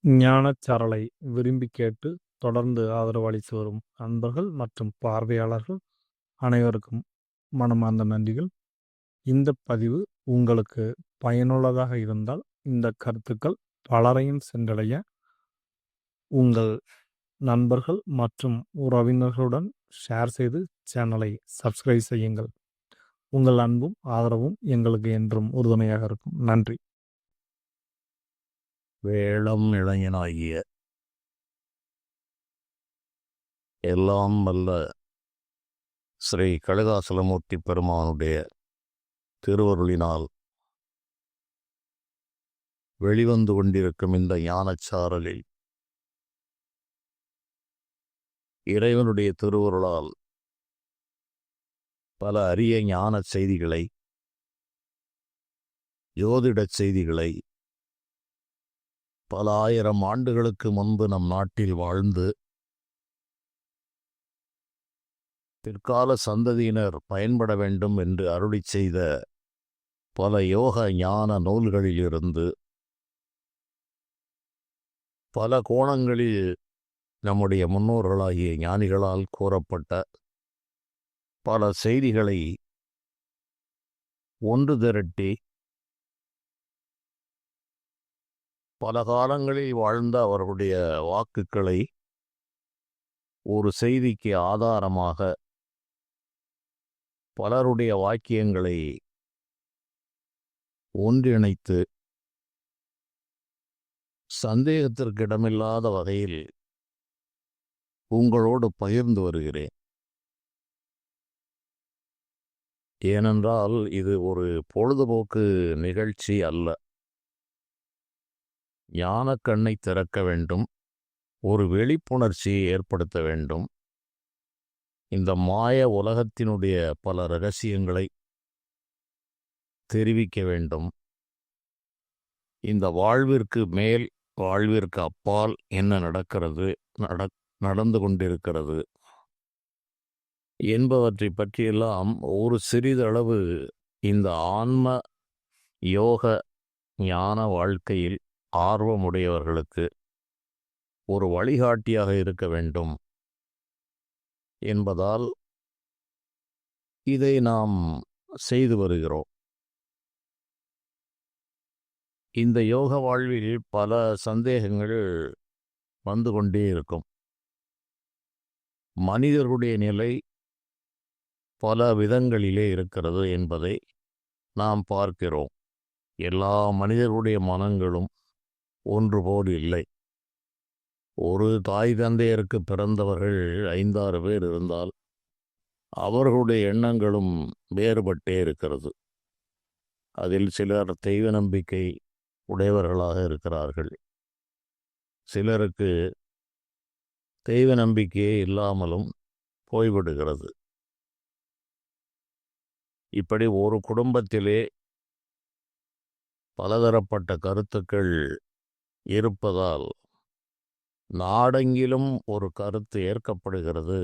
ஞானச்சாரலை விரும்பி கேட்டு தொடர்ந்து ஆதரவு அளித்து வரும் நண்பர்கள் மற்றும் பார்வையாளர்கள் அனைவருக்கும் மனமார்ந்த நன்றிகள். இந்த பதிவு உங்களுக்கு பயனுள்ளதாக இருந்தால் இந்த கருத்துக்கள் பலரையும் சென்றடைய உங்கள் நண்பர்கள் மற்றும் உறவினர்களுடன் ஷேர் செய்து சேனலை சப்ஸ்கிரைப் செய்யுங்கள். உங்கள் அன்பும் ஆதரவும் எங்களுக்கு என்றும் உறுதுணையாக இருக்கும். நன்றி. வேளம் இளைஞனாகிய எல்லாம் வல்ல ஸ்ரீ கலிதாசலமூர்த்தி பெருமானுடைய திருவருளினால் வெளிவந்து கொண்டிருக்கும் இந்த ஞானச்சாரலில் இறைவனுடைய திருவருளால் பல அரிய ஞான செய்திகளை, ஜோதிடச் செய்திகளை பல ஆயிரம் ஆண்டுகளுக்கு முன்பு நம் நாட்டில் வாழ்ந்து பிற்கால சந்ததியினர் பயன்பட வேண்டும் என்று அருளி செய்த பல யோக ஞான நூல்களிலிருந்து பல கோணங்களில் நம்முடைய முன்னோர்களாகிய ஞானிகளால் கூறப்பட்ட பல செய்திகளை ஒன்று திரட்டி பல காலங்களில் வாழ்ந்த அவர்களுடைய வாக்குகளை ஒரு செய்திக்கு ஆதாரமாக பலருடைய வாக்கியங்களை ஒன்றிணைத்து சந்தேகத்திற்கிடமில்லாத வகையில் உங்களோடு பகிர்ந்து வருகிறேன். ஏனென்றால் இது ஒரு பொழுதுபோக்கு நிகழ்ச்சி அல்ல. ஞானக்கண்ணை திறக்க வேண்டும், ஒரு விழிப்புணர்ச்சியை ஏற்படுத்த வேண்டும், இந்த மாய உலகத்தினுடைய பல இரகசியங்களை தெரிவிக்க வேண்டும், இந்த வாழ்விற்கு மேல் வாழ்விற்கு அப்பால் என்ன நடந்து கொண்டிருக்கிறது என்பவற்றை பற்றியெல்லாம் ஒரு சிறிதளவு இந்த ஆன்ம யோக ஞான வாழ்க்கையில் ஆர்வமுடையவர்களுக்கு ஒரு வழிகாட்டியாக இருக்க வேண்டும் என்பதால் இதை நாம் செய்து வருகிறோம். இந்த யோக வாழ்வில் பல சந்தேகங்கள் வந்து கொண்டே இருக்கும். மனிதர்களுடைய நிலை பல விதங்களிலே இருக்கிறது என்பதை நாம் பார்க்கிறோம். எல்லா மனிதர்களுடைய மனங்களும் ஒன்றுபோல் இல்லை. ஒரு தாய் தந்தையருக்கு பிறந்தவர்கள் 5-6 பேர் இருந்தால் அவர்களுடைய எண்ணங்களும் வேறுபட்டே இருக்கிறது. அதில் சிலர் தெய்வ நம்பிக்கை உடையவர்களாக இருக்கிறார்கள், சிலருக்கு தெய்வ நம்பிக்கையே இல்லாமலும் போய்விடுகிறது. இப்படி ஒரு குடும்பத்திலே பலதரப்பட்ட கருத்துக்கள் இருப்பதால் நாடெங்கிலும் ஒரு கருத்து ஏற்கப்படுகிறது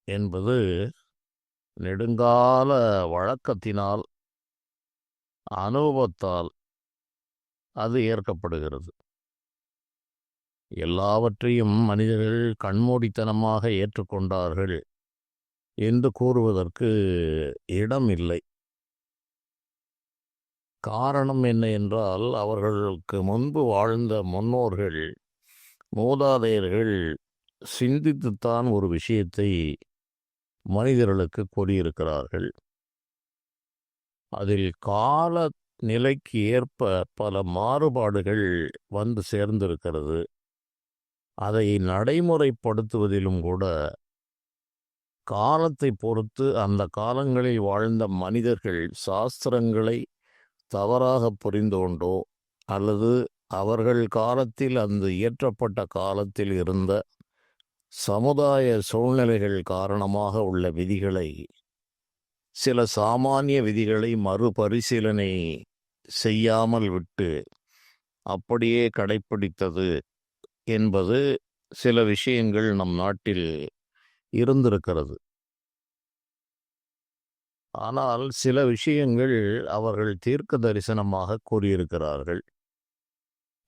என்பது நெடுங்கால வழக்கத்தினால், அனுபவத்தால் அது ஏற்கப்படுகிறது. எல்லாவற்றையும் மனிதர்கள் கண்மூடித்தனமாக ஏற்றுக்கொண்டார்கள் என்று கூறுவதற்கு இடம் இல்லை. காரணம் என்ன என்றால், அவர்களுக்கு முன்பு வாழ்ந்த முன்னோர்கள், மூதாதையர்கள் சிந்தித்துத்தான் ஒரு விஷயத்தை மனிதர்களுக்கு கூறியிருக்கிறார்கள். அதில் கால நிலைக்கு ஏற்ப பல மாறுபாடுகள் வந்து சேர்ந்திருக்கிறது. அதை நடைமுறைப்படுத்துவதிலும் கூட காலத்தை பொறுத்து அந்த காலங்களில் வாழ்ந்த மனிதர்கள் சாஸ்திரங்களை தவறாக புரிந்து கொண்டோ அல்லது அவர்கள் காலத்தில் அந்த இயற்றப்பட்ட காலத்தில் இருந்த சமுதாய சூழ்நிலைகள் காரணமாக உள்ள விதிகளை, சில சாமானிய விதிகளை மறுபரிசீலனை செய்யாமல் விட்டு அப்படியே கடைப்பிடித்தது என்பது சில விஷயங்கள் நம் நாட்டில் இருந்திருக்கிறது. ஆனால் சில விஷயங்கள் அவர்கள் தீர்க்க தரிசனமாக கூறியிருக்கிறார்கள்.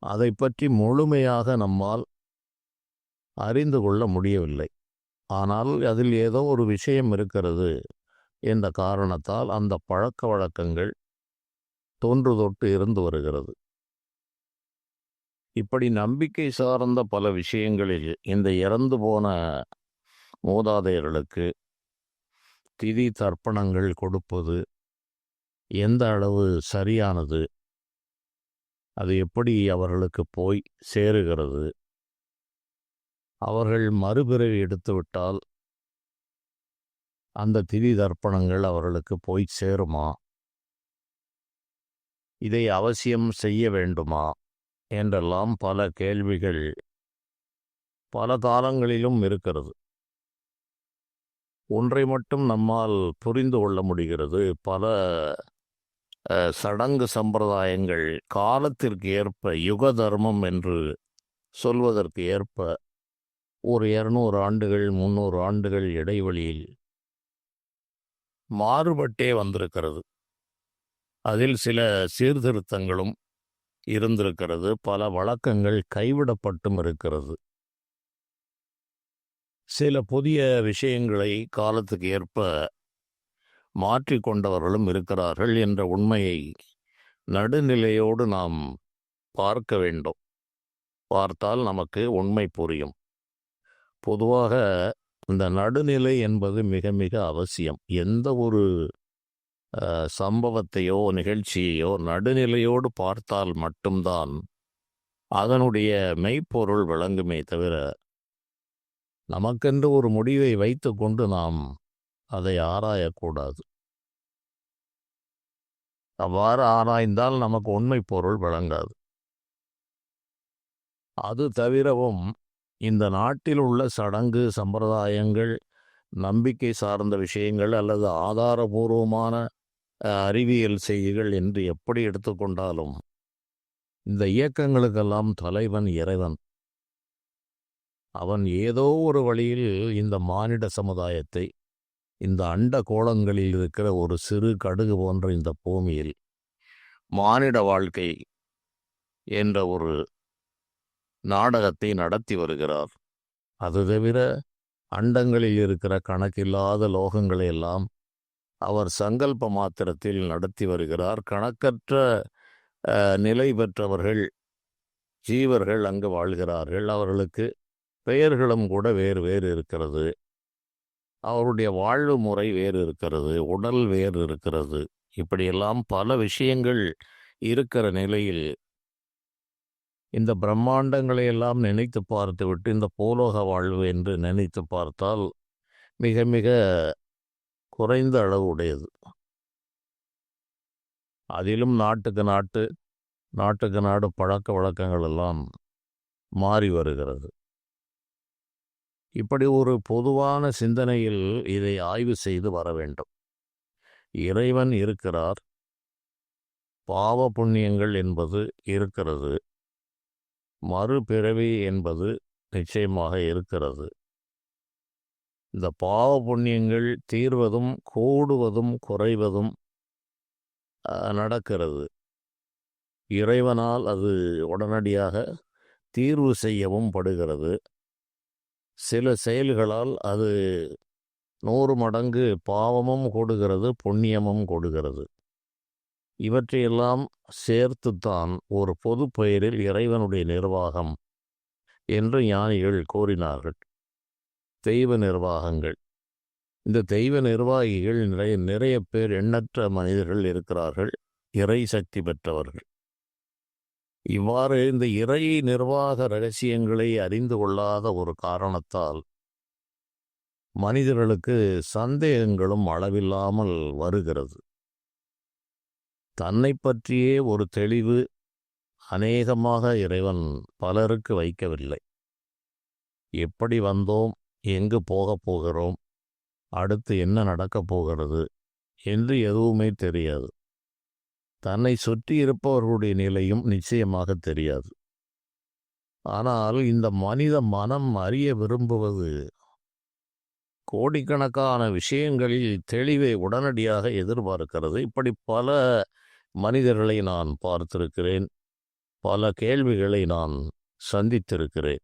அதை பற்றி முழுமையாக நம்மால் அறிந்து கொள்ள முடியவில்லை. ஆனால் அதில் ஏதோ ஒரு விஷயம் இருக்கிறது என்ற காரணத்தால் அந்த பழக்க வழக்கங்கள் தொன்று தொட்டு இருந்து வருகிறது. இப்படி நம்பிக்கை சார்ந்த பல விஷயங்களில் இந்த இறந்து போன மூதாதையர்களுக்கு திதி தர்ப்பணங்கள் கொடுப்பது எந்த அளவு சரியானது, அது எப்படி அவர்களுக்கு போய் சேருகிறது, அவர்கள் மறுபிறவி எடுத்துவிட்டால் அந்த திதி தர்ப்பணங்கள் அவர்களுக்கு போய் சேருமா, இதை அவசியம் செய்ய வேண்டுமா என்றெல்லாம் பல கேள்விகள் பல காலங்களிலும் இருக்கிறது. ஒன்றை மட்டும் நம்மால் புரிந்து கொள்ள முடிகிறது. பல சடங்கு சம்பிரதாயங்கள் காலத்திற்கு ஏற்ப, யுக தர்மம் என்று சொல்வதற்கு ஏற்ப, ஒரு 200 ஆண்டுகள் 300 ஆண்டுகள் இடைவெளியில் மாறுபட்டே வந்திருக்கிறது. அதில் சில சீர்திருத்தங்களும் இருந்திருக்கிறது. பல வழக்கங்கள் கைவிடப்பட்டும் இருக்கிறது. சில புதிய விஷயங்களை காலத்துக்கு ஏற்ப மாற்றிக்கொண்டவர்களும் இருக்கிறார்கள் என்ற உண்மையை நடுநிலையோடு நாம் பார்க்க வேண்டும். பார்த்தால் நமக்கு உண்மை புரியும். பொதுவாக இந்த நடுநிலை என்பது மிக மிக அவசியம். எந்த ஒரு சம்பவத்தையோ நிகழ்ச்சியையோ நடுநிலையோடு பார்த்தால் மட்டும்தான் அதனுடைய மெய்ப்பொருள் விளங்குமே தவிர, நமக்கென்று ஒரு முடிவை வைத்து கொண்டு நாம் அதை ஆராயக்கூடாது. அவ்வாறு ஆராய்ந்தால் நமக்கு உண்மை பொருள் விளங்காது. அது தவிரவும் இந்த நாட்டில் உள்ள சடங்கு சம்பிரதாயங்கள், நம்பிக்கை சார்ந்த விஷயங்கள் அல்லது ஆதாரபூர்வமான அறிவியல் செய்திகள் என்று எப்படி எடுத்துக்கொண்டாலும் இந்த இயக்கங்களுக்கெல்லாம் தலைவன் இறைவன். அவன் ஏதோ ஒரு வழியில் இந்த மானிட சமுதாயத்தை, இந்த அண்ட கோளங்களில் இருக்கிற ஒரு சிறு கடுகு போன்ற இந்த பூமியில் மானிட வாழ்க்கை என்ற ஒரு நாடகத்தை நடத்தி வருகிறார். அது தவிர அண்டங்களில் இருக்கிற கணக்கில்லாத லோகங்களை எல்லாம் அவர் சங்கல்ப மாத்திரத்தில் நடத்தி வருகிறார். கணக்கற்ற நிலை பெற்றவர்கள், ஜீவர்கள் அங்கு வாழ்கிறார்கள். அவர்களுக்கு பெயர்களும் கூட வேறு வேறு இருக்கிறது. அவருடைய வாழ்வு முறை வேறு இருக்கிறது. உடல் வேறு இருக்கிறது. இப்படியெல்லாம் பல விஷயங்கள் இருக்கிற நிலையில் இந்த பிரம்மாண்டங்களை எல்லாம் நினைத்து பார்த்துவிட்டு இந்த பூலோக வாழ்வு என்று நினைத்து பார்த்தால் மிக மிக குறைந்த அளவு உடையது. அதிலும் நாட்டுக்கு நாடு பழக்க வழக்கங்கள் எல்லாம் மாறி வருகிறது. இப்படி ஒரு பொதுவான சிந்தனையில் இதை ஆய்வு செய்து வர வேண்டும். இறைவன் இருக்கிறார், பாவ புண்ணியங்கள் என்பது இருக்கிறது, மறுபிறவி என்பது நிச்சயமாக இருக்கிறது. இந்த பாவ புண்ணியங்கள் தீர்வதும் கூடுவதும் குறைவதும் நடக்கிறது. இறைவனால் அது உடனடியாக தீர்வு செய்யவும் படுகிறது. சில செயல்களால் அது 100 மடங்கு பாவமும் கொடுக்கிறது, புண்ணியமும் கொடுக்கிறது. இவற்றையெல்லாம் சேர்த்துத்தான் ஒரு பொது பெயரில் இறைவனுடைய நிர்வாகம் என்று ஞானிகள் கூறினார்கள். தெய்வ நிர்வாகங்கள். இந்த தெய்வ நிர்வாகிகள் நிறைய பேர், எண்ணற்ற மனிதர்கள் இருக்கிறார்கள், இறை சக்தி பெற்றவர்கள். இவ்வாறு இந்த இறை நிர்வாக இரகசியங்களை அறிந்து கொள்ளாத ஒரு காரணத்தால் மனிதர்களுக்கு சந்தேகங்களும் அளவில்லாமல் வருகிறது. தன்னை பற்றியே ஒரு தெளிவு அநேகமாக இறைவன் பலருக்கு வைக்கவில்லை. எப்படி வந்தோம், எங்கு போகப் போகிறோம், அடுத்து என்ன நடக்கப் போகிறது என்று எதுவுமே தெரியாது. தன்னை சுற்றி இருப்பவர்களுடைய நிலையும் நிச்சயமாக தெரியாது. ஆனால் இந்த மனித மனம் அறிய விரும்புவது கோடிக்கணக்கான விஷயங்களில் தெளிவை உடனடியாக எதிர்பார்க்கிறது. இப்படி பல மனிதர்களை நான் பார்த்திருக்கிறேன், பல கேள்விகளை நான் சந்தித்திருக்கிறேன்.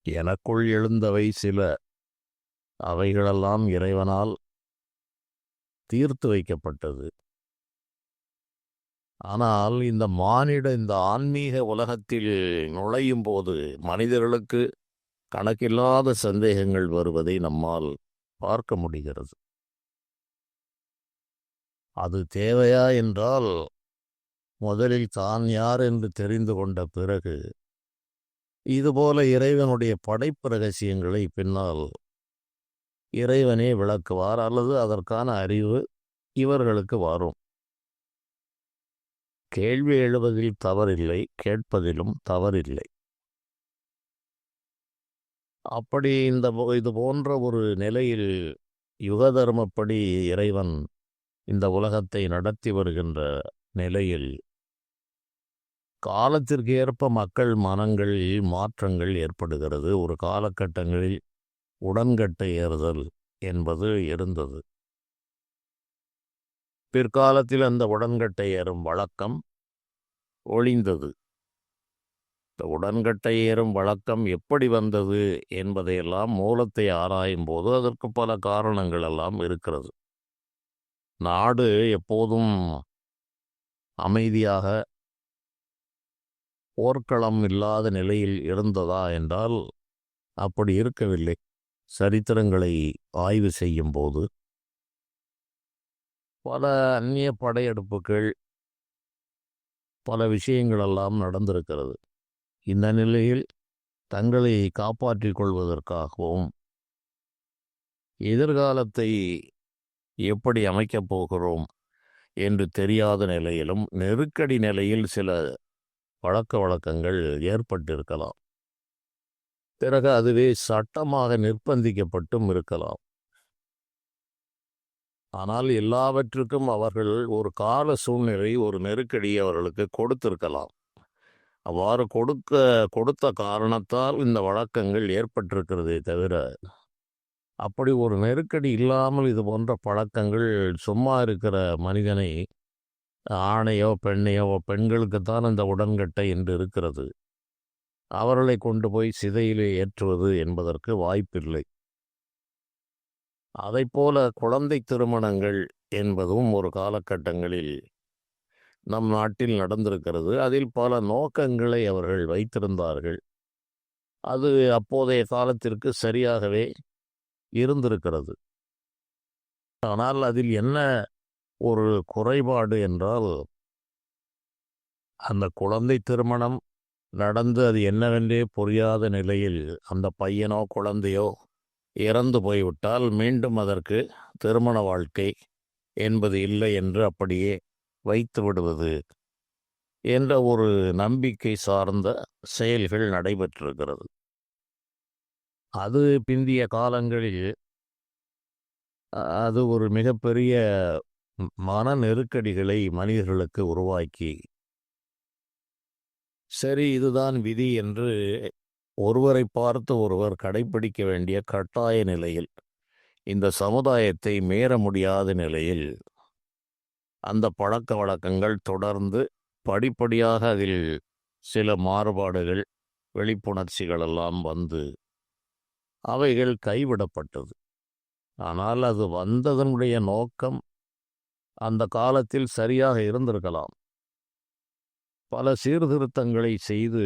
எனக்குள் எழுந்தவை சில, அவைகளெல்லாம் இறைவனால் தீர்த்து வைக்கப்பட்டது. ஆனால் இந்த ஆன்மீக உலகத்தில் நுழையும் போது மனிதர்களுக்கு கணக்கில்லாத சந்தேகங்கள் வருவதை நம்மால் பார்க்க முடிகிறது. அது தேவையா என்றால், முதலில் தான் யார் என்று தெரிந்து கொண்ட பிறகு இதுபோல இறைவனுடைய படைப்பு ரகசியங்களை பின்னால் இறைவனே விளக்குவார், அல்லது அதற்கான அறிவு இவர்களுக்கு வரும். கேள்வி எழுவதில் தவறில்லை, கேட்பதிலும் தவறில்லை. அப்படி இது போன்ற ஒரு நிலையில் யுக தர்மப்படி இறைவன் இந்த உலகத்தை நடத்தி வருகின்ற நிலையில் காலத்திற்கு ஏற்ப மக்கள் மனங்களில் மாற்றங்கள் ஏற்படுகிறது. ஒரு காலகட்டங்களில் உடன்கட்டை ஏறுதல் என்பது இருந்தது. பிற்காலத்தில் அந்த உடன்கட்டை ஏறும் வழக்கம் ஒழிந்தது. இந்த உடன்கட்டை ஏறும் வழக்கம் எப்படி வந்தது என்பதையெல்லாம் மூலத்தை ஆராயும் போது அதற்கு பல காரணங்கள் எல்லாம் இருக்கிறது. நாடு எப்போதும் அமைதியாக போர்க்களம் இல்லாத நிலையில் இருந்ததா என்றால் அப்படி இருக்கவில்லை. சரித்திரங்களை ஆய்வு செய்யும் போது பல அந்நிய படையெடுப்புகள், பல விஷயங்களெல்லாம் நடந்திருக்கிறது. இந்த நிலையில் தங்களை காப்பாற்றிக் கொள்வதற்காகவும் எதிர்காலத்தை எப்படி அமைக்கப் போகிறோம் என்று தெரியாத நிலையிலும் நெருக்கடி நிலையில் சில பழக்க வழக்கங்கள் ஏற்பட்டிருக்கலாம். பிறகு அதுவே சட்டமாக நிர்பந்திக்கப்பட்டும் இருக்கலாம். ஆனால் எல்லாவற்றுக்கும் அவர்கள் ஒரு கால சூழ்நிலை, ஒரு நெருக்கடியை அவர்களுக்கு கொடுத்திருக்கலாம். அவ்வாறு கொடுத்த காரணத்தால் இந்த வழக்கங்கள் ஏற்பட்டிருக்கிறதே தவிர, அப்படி ஒரு நெருக்கடி இல்லாமல் இது போன்ற பழக்கங்கள் சும்மா இருக்கிற மனிதனை, ஆணையோ பெண்ணையோ, பெண்களுக்குத்தான் இந்த உடன்கட்டை என்று இருக்கிறது, அவர்களை கொண்டு போய் சிதையிலே ஏற்றுவது என்பதற்கு வாய்ப்பில்லை. அதைப்போல குழந்தை திருமணங்கள் என்பதும் ஒரு காலகட்டங்களில் நம் நாட்டில் நடந்திருக்கிறது. அதில் பல நோக்கங்களை அவர்கள் வைத்திருந்தார்கள். அது அப்போதைய காலத்திற்கு சரியாகவே இருந்திருக்கிறது. ஆனால் அதில் என்ன ஒரு குறைபாடு என்றால், அந்த குழந்தை திருமணம் நடந்து அது என்னவென்றே புரியாத நிலையில் அந்த பையனோ குழந்தையோ இறந்து போய்விட்டால் மீண்டும் அதற்கு திருமண வாழ்க்கை என்பது இல்லை என்று அப்படியே வைத்து விடுவது என்ற ஒரு நம்பிக்கை சார்ந்த செயல்கள் நடைபெற்றிருக்கிறது. அது பிந்திய காலங்களில் அது ஒரு மிகப்பெரிய மன நெருக்கடிகளை மனிதர்களுக்கு உருவாக்கி, சரி இதுதான் விதி என்று ஒருவரை பார்த்து ஒருவர் கடைப்பிடிக்க வேண்டிய கட்டாய நிலையில், இந்த சமுதாயத்தை மீற முடியாத நிலையில் அந்த பழக்க வழக்கங்கள் தொடர்ந்து படிப்படியாக அதில் சில மாறுபாடுகள், விழிப்புணர்ச்சிகள் எல்லாம் வந்து அவைகள் கைவிடப்பட்டது. ஆனால் அது வந்ததனுடைய நோக்கம் அந்த காலத்தில் சரியாக இருந்திருக்கலாம். பல சீர்திருத்தங்களை செய்து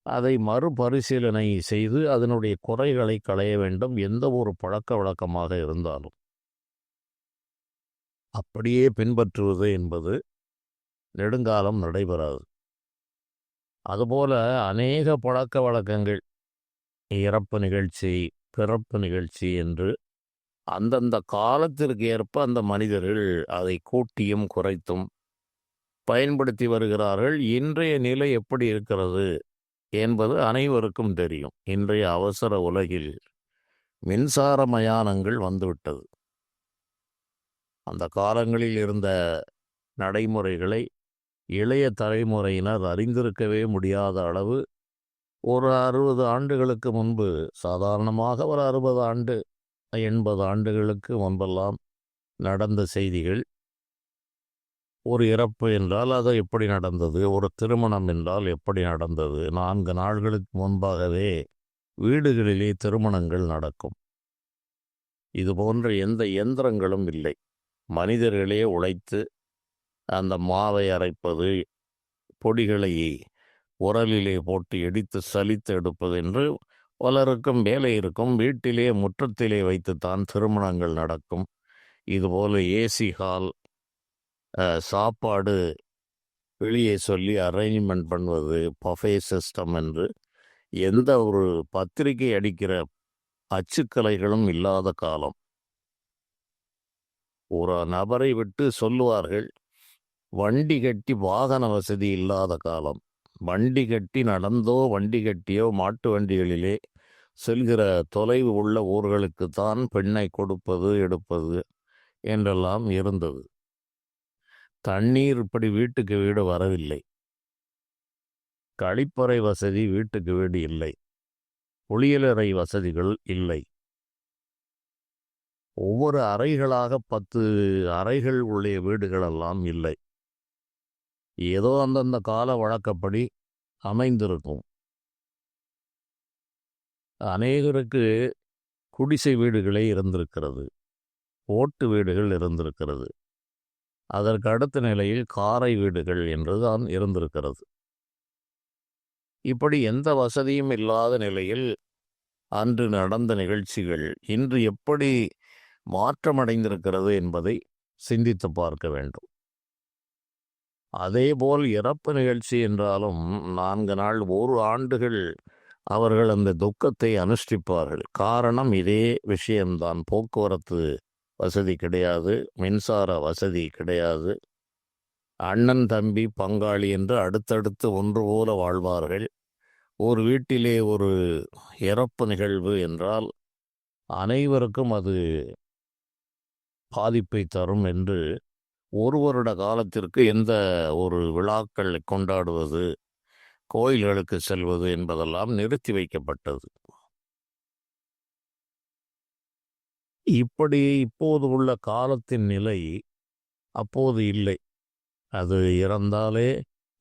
அதை மறுபரிசீலனை செய்து அதனுடைய குறைகளை களைய வேண்டும், எந்த ஒரு பழக்க வழக்கமாக இருந்தாலும். அப்படியே பின்பற்றுவது என்பது நெடுங்காலம் நடைபெறாது. அதுபோல அநேக பழக்க வழக்கங்கள், இறப்பு நிகழ்ச்சி, பிறப்பு நிகழ்ச்சி என்று அந்தந்த காலத்திற்கு ஏற்ப அந்த மனிதர்கள் அதை கூட்டியும் குறைத்தும் பயன்படுத்தி வருகிறார்கள். இன்றைய நிலை எப்படி இருக்கிறது என்பது அனைவருக்கும் தெரியும். இன்றைய அவசர உலகில் மின்சார மயானங்கள் வந்துவிட்டது. அந்த காலங்களில் இருந்த நடைமுறைகளை இளைய தலைமுறையினர் அறிந்திருக்கவே முடியாத அளவு, ஒரு 60 ஆண்டுகளுக்கு முன்பு, சாதாரணமாக ஒரு 60 ஆண்டு 80 ஆண்டுகளுக்கு முன்பெல்லாம் நடந்த செய்திகள் ஒரு இறப்பு என்றால் அது எப்படி நடந்தது, ஒரு திருமணம் என்றால் எப்படி நடந்தது. 4 நாள்களுக்கு முன்பாகவே வீடுகளிலே திருமணங்கள் நடக்கும். இது போன்ற எந்த இயந்திரங்களும் இல்லை. மனிதர்களே உழைத்து அந்த மாவை அரைப்பது, பொடிகளை உரலிலே போட்டு இடித்து சலித்து எடுப்பது என்று பலருக்கும் வேலை இருக்கும். வீட்டிலே முற்றத்திலே வைத்துத்தான் திருமணங்கள் நடக்கும். இதுபோல ஏசி ஹால், சாப்பாடு வெளியே சொல்லி அரேஞ்ச்மெண்ட் பண்ணுவது, பஃபே சிஸ்டம் என்று எந்த ஒரு பத்திரிகை அடிக்கிற அச்சுக்கலைகளும் இல்லாத காலம். ஒரு நபரை விட்டு சொல்லுவார்கள், வண்டி கட்டி வாகன வசதி இல்லாத காலம். வண்டி கட்டி நடந்தோ வண்டி கட்டியோ மாட்டு வண்டிகளிலே செல்கிற தொலைவு உள்ள ஊர்களுக்குத்தான் பெண்ணை கொடுப்பது எடுப்பது என்றெல்லாம் இருந்தது. தண்ணீர் இப்படி வீட்டுக்கு வீடு வரவில்லை. கழிப்பறை வசதி வீட்டுக்கு வீடு இல்லை. குளியலறை வசதிகள் இல்லை. ஒவ்வொரு அறைகளாக 10 அறைகள் உள்ள வீடுகளெல்லாம் இல்லை. ஏதோ அந்தந்த கால வழக்கப்படி அமைந்திருக்கும். அநேகருக்கு குடிசை வீடுகளே இருந்திருக்கிறது, ஓட்டு வீடுகள் இருந்திருக்கிறது. அதற்கு அடுத்த நிலையில் காரை வீடுகள் என்றுதான் இருந்திருக்கிறது. இப்படி எந்த வசதியும் இல்லாத நிலையில் அன்று நடந்த நிகழ்ச்சிகள் இன்று எப்படி மாற்றமடைந்திருக்கிறது என்பதை சிந்தித்து பார்க்க வேண்டும். அதேபோல் இறப்பு நிகழ்ச்சி என்றாலும் 4 நாள், 1 ஆண்டுகள் அவர்கள் அந்த துக்கத்தை அனுஷ்டிப்பார்கள். காரணம் இதே விஷயம்தான். போக்குவரத்து வசதி கிடையாது, மின்சார வசதி கிடையாது. அண்ணன் தம்பி பங்காளி என்று அடுத்தடுத்து ஒன்று போல வாழ்வார்கள். ஒரு வீட்டிலே ஒரு இறப்பு நிகழ்வு என்றால் அனைவருக்கும் அது பாதிப்பை தரும் என்று ஒரு வருட காலத்திற்கு எந்த ஒரு விழாக்கள் கொண்டாடுவது, கோயில்களுக்கு செல்வது என்பதெல்லாம் நிறுத்தி வைக்கப்பட்டது. இப்படி இப்போது உள்ள காலத்தின் நிலை அப்போது இல்லை. அது இறந்தாலே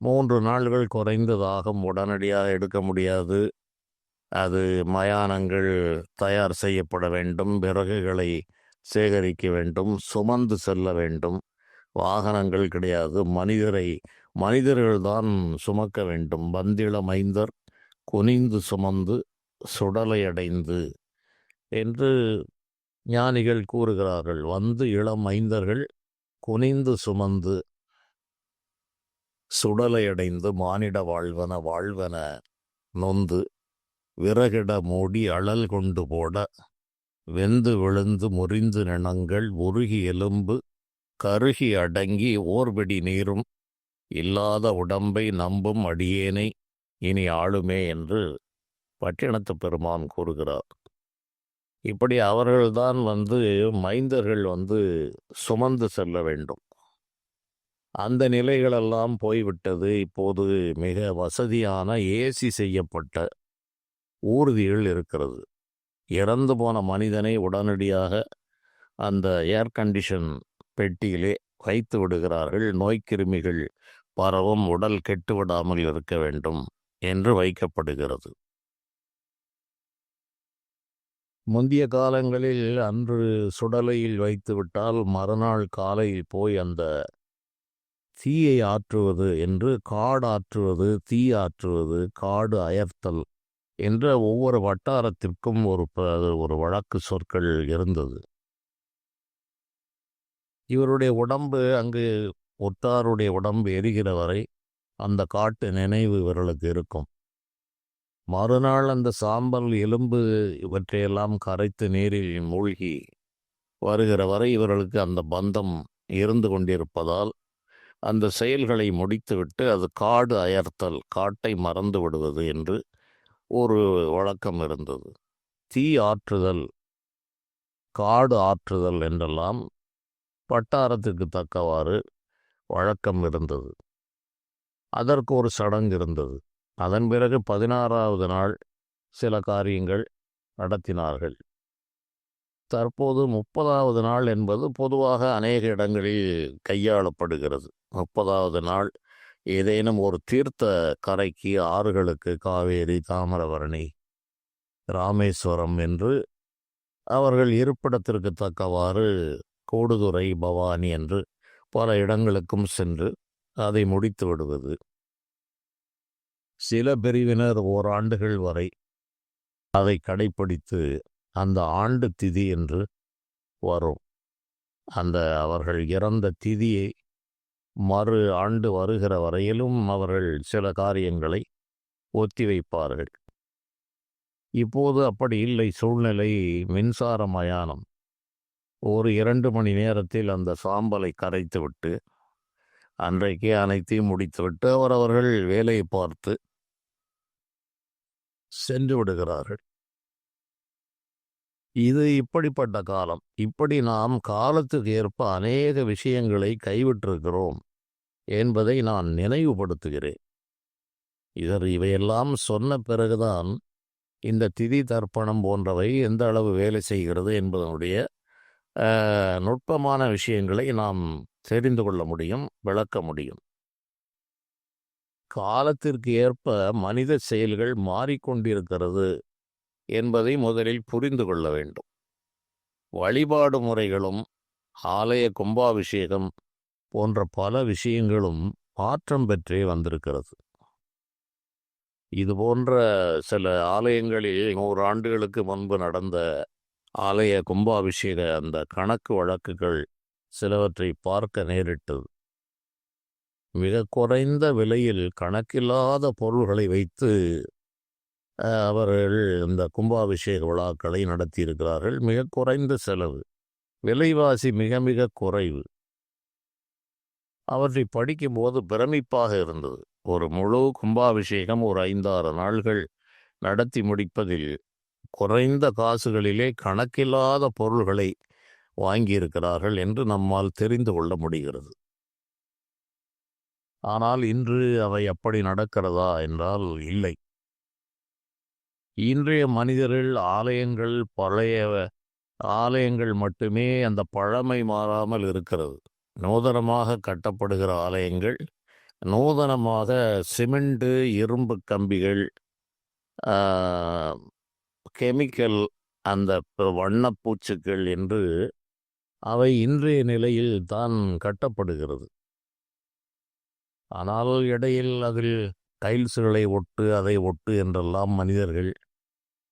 3 நாள்கள் குறைந்ததாகும். உடனடியாக எடுக்க முடியாது. அது மயானங்கள் தயார் செய்யப்பட வேண்டும், விறகுகளை சேகரிக்க வேண்டும், சுமந்து செல்ல வேண்டும். வாகனங்கள் கிடையாது. மனிதர்கள்தான் சுமக்க வேண்டும். வந்திள மைந்தர் குனிந்து சுமந்து சுடலையடைந்து என்று ஞானிகள் கூறுகிறார்கள். வந்து இளம் மைந்தர்கள் குனிந்து சுமந்து சுடலையடைந்து மானிட வாழ்வன நொந்து விறகிட மூடி அழல் கொண்டு போட வெந்து விழுந்து முறிந்து நிணங்கள் உருகி எலும்பு கருகி அடங்கி ஓர்பிடி நீரும் இல்லாத உடம்பை நம்பும் அடியேனை இனி ஆளுமே என்று பட்டினத்து பெருமான் கூறுகிறார். இப்படி அவர்கள்தான் மைந்தர்கள் சுமந்து செல்ல வேண்டும். அந்த நிலைகளெல்லாம் போய்விட்டது. இப்போது மிக வசதியான ஏசி செய்யப்பட்ட ஊர்திகள் இருக்கிறது. இறந்து போன மனிதனை உடனடியாக அந்த ஏர் கண்டிஷன் பெட்டியிலே வைத்து விடுகிறார்கள். நோய்க்கிருமிகள் பரவும், உடல் கெட்டுவிடாமல் இருக்க வேண்டும் என்று வைக்கப்படுகிறது. முந்தைய காலங்களில் அன்று சுடலையில் வைத்து விட்டால் மறுநாள் காலையில் போய் அந்த தீயை ஆற்றுவது என்று, காடாற்றுவது, தீ ஆற்றுவது, காடு அயர்த்தல் என்ற ஒவ்வொரு வட்டாரத்திற்கும் ஒரு வழக்கு சொற்கள் இருந்தது. இவருடைய உடம்பு அங்கு ஒட்டாருடைய உடம்பு எரிகிற வரை அந்த காட்டு நினைவு இவர்களுக்கு இருக்கும். மறுநாள் அந்த சாம்பல், எலும்பு இவற்றையெல்லாம் கரைத்து நீரில் மூழ்கி வருகிற வரை இவர்களுக்கு அந்த பந்தம் இருந்து கொண்டிருப்பதால் அந்த செயல்களை முடித்துவிட்டு அது காடு அயர்த்தல், காட்டை மறந்து விடுவது என்று ஒரு வழக்கம் இருந்தது. தீ ஆற்றுதல், காடு ஆற்றுதல் என்றெல்லாம் வட்டாரத்திற்கு தக்கவாறு வழக்கம் இருந்தது. அதற்கு ஒரு சடங்கு இருந்தது. அதன் பிறகு 16வது நாள் சில காரியங்கள் நடத்தினார்கள். தற்போது 30வது நாள் என்பது பொதுவாக அநேக இடங்களில் கையாளப்படுகிறது. 30வது நாள் ஏதேனும் ஒரு தீர்த்த கரைக்கு, ஆறுகளுக்கு, காவேரி, தாமிரபரணி, ராமேஸ்வரம் என்று அவர்கள் இருப்பிடத்திற்கு தக்கவாறு கூடுதுறை, பவானி என்று பல இடங்களுக்கும் சென்று அதை முடித்து விடுவது. சில பிரிவினர் ஓராண்டுகள் வரை அதை கடைப்பிடித்து அந்த ஆண்டு திதி என்று வரும் அந்த அவர்கள் இறந்த திதியை மறு ஆண்டு வருகிற வரையிலும் அவர்கள் சில காரியங்களை ஒத்திவைப்பார்கள். இப்போது அப்படி இல்லை. சூழ்நிலை மின்சார மயானம். ஒரு 2 மணி நேரத்தில் அந்த சாம்பலை கரைத்துவிட்டு அன்றைக்கே அனைத்தையும் முடித்துவிட்டு அவரவர்கள் வேலையை பார்த்து சென்று விடுகிறார்கள். இது இப்படிப்பட்ட காலம். இப்படி நாம் காலத்துக்கு ஏற்ப அநேக விஷயங்களை கைவிட்டிருக்கிறோம் என்பதை நான் நினைவுபடுத்துகிறேன். இவையெல்லாம் சொன்ன பிறகுதான் இந்த திதி தர்ப்பணம் போன்றவை எந்த அளவு வேலை செய்கிறது என்பதனுடைய நுட்பமான விஷயங்களை நாம் தெரிந்து கொள்ள முடியும், விளக்க முடியும். காலத்திற்கு ஏற்ப மனித செயல்கள் மாறிக்கொண்டிருக்கிறது என்பதை முதலில் புரிந்து கொள்ள வேண்டும். வழிபாடு முறைகளும் ஆலய கும்பாபிஷேகம் போன்ற பல விஷயங்களும் மாற்றம் பெற்றே வந்திருக்கிறது. இது போன்ற சில ஆலயங்களில் 100 ஆண்டுகளுக்கு முன்பு நடந்த ஆலய கும்பாபிஷேக அந்த கணக்கு வழக்குகள் சிலவற்றை பார்க்க நேரிட்டது. மிக குறைந்த விலையில் கணக்கில்லாத பொருள்களை வைத்து அவர்கள் இந்த கும்பாபிஷேக விழாக்களை நடத்தியிருக்கிறார்கள். மிக குறைந்த செலவு, விலைவாசி மிக மிக குறைவு. அவற்றை படிக்கும்போது பிரமிப்பாக இருந்தது. ஒரு முழு கும்பாபிஷேகம் ஒரு 5-6 நாள்கள் நடத்தி முடிப்பதில் குறைந்த காசுகளிலே கணக்கில்லாத பொருள்களை வாங்கியிருக்கிறார்கள் என்று நம்மால் தெரிந்து கொள்ள முடிகிறது. ஆனால் இன்று அவை அப்படி நடக்கிறதா என்றால் இல்லை. இன்றைய மனிதர்கள் பழைய ஆலயங்கள் மட்டுமே அந்த பழமை மாறாமல் இருக்கிறது. நூதனமாக கட்டப்படுகிற ஆலயங்கள், நூதனமாக சிமெண்ட், இரும்பு கம்பிகள், கெமிக்கல், அந்த வண்ணப்பூச்சுக்கள் என்று அவை இன்றைய நிலையில் தான் கட்டப்படுகிறது. ஆனால் இடையில் அதில் டைல்ஸுகளை அதை ஒட்டு என்றெல்லாம் மனிதர்கள்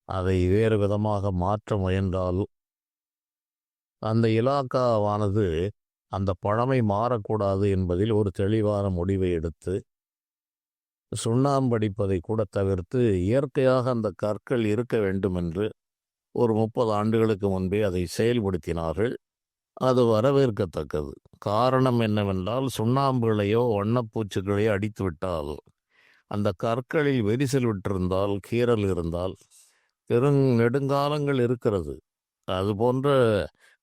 அதை வேறு விதமாக மாற்ற முயன்றால் அந்த இலாக்காவானது அந்த பழமை மாறக்கூடாது என்பதில் ஒரு தெளிவான முடிவை எடுத்து சுண்ணாம்படிப்பதை கூட தவிர்த்து இயற்கையாக அந்த கற்கள் இருக்க வேண்டும் என்று ஒரு 30 ஆண்டுகளுக்கு முன்பே அதை செயல்படுத்தினார்கள். அது வரவேற்கத்தக்கது. காரணம் என்னவென்றால், சுண்ணாம்புகளையோ வண்ணப்பூச்சுகளையோ அடித்து விட்டால் அந்த கற்களில் விரிசல் விட்டிருந்தால், கீறல் இருந்தால் நெடுங்காலங்கள் இருக்கிறது. அதுபோன்ற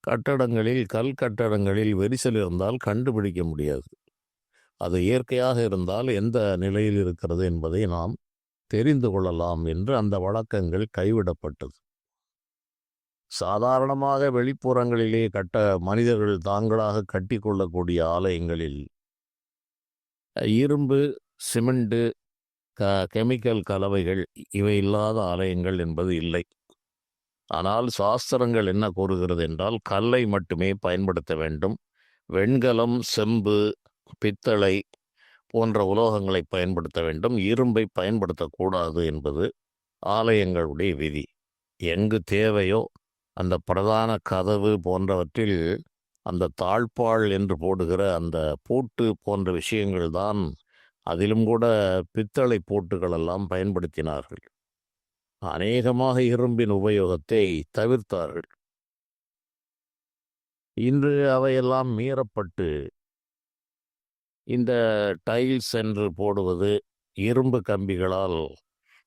கட்டடங்களில், கல் கட்டடங்களில் விரிசல் இருந்தால் கண்டுபிடிக்க முடியாது. அது இயற்கையாக இருந்தால் எந்த நிலையில் இருக்கிறது என்பதை நாம் தெரிந்து கொள்ளலாம் என்று அந்த வழக்கங்கள் கைவிடப்பட்டது. சாதாரணமாக வெளிப்புறங்களிலே மனிதர்கள் தாங்களாக கட்டி கொள்ளக்கூடிய ஆலயங்களில் இரும்பு, சிமெண்ட், கெமிக்கல் கலவைகள் இவை இல்லாத ஆலயங்கள் என்பது இல்லை. ஆனால் சாஸ்திரங்கள் என்ன கூறுகிறது என்றால், கல்லை மட்டுமே பயன்படுத்த வேண்டும். வெண்கலம், செம்பு, பித்தளை போன்ற உலோகங்களை பயன்படுத்த வேண்டும். இரும்பை பயன்படுத்தக்கூடாது என்பது ஆலயங்களுடைய விதி. எங்கு தேவையோ அந்த பிரதான கதவு போன்றவற்றில் அந்த தாழ்பாள் என்று போடுகிற அந்த பூட்டு போன்ற விஷயங்கள் தான், அதிலும் கூட பித்தளை பூட்டுகள் எல்லாம் பயன்படுத்தினார்கள். அநேகமாக இரும்பின் உபயோகத்தை தவிர்த்தார்கள். இன்று அவையெல்லாம் மீறப்பட்டு இந்த டைல்ஸ் என்று போடுவது, இரும்பு கம்பிகளால்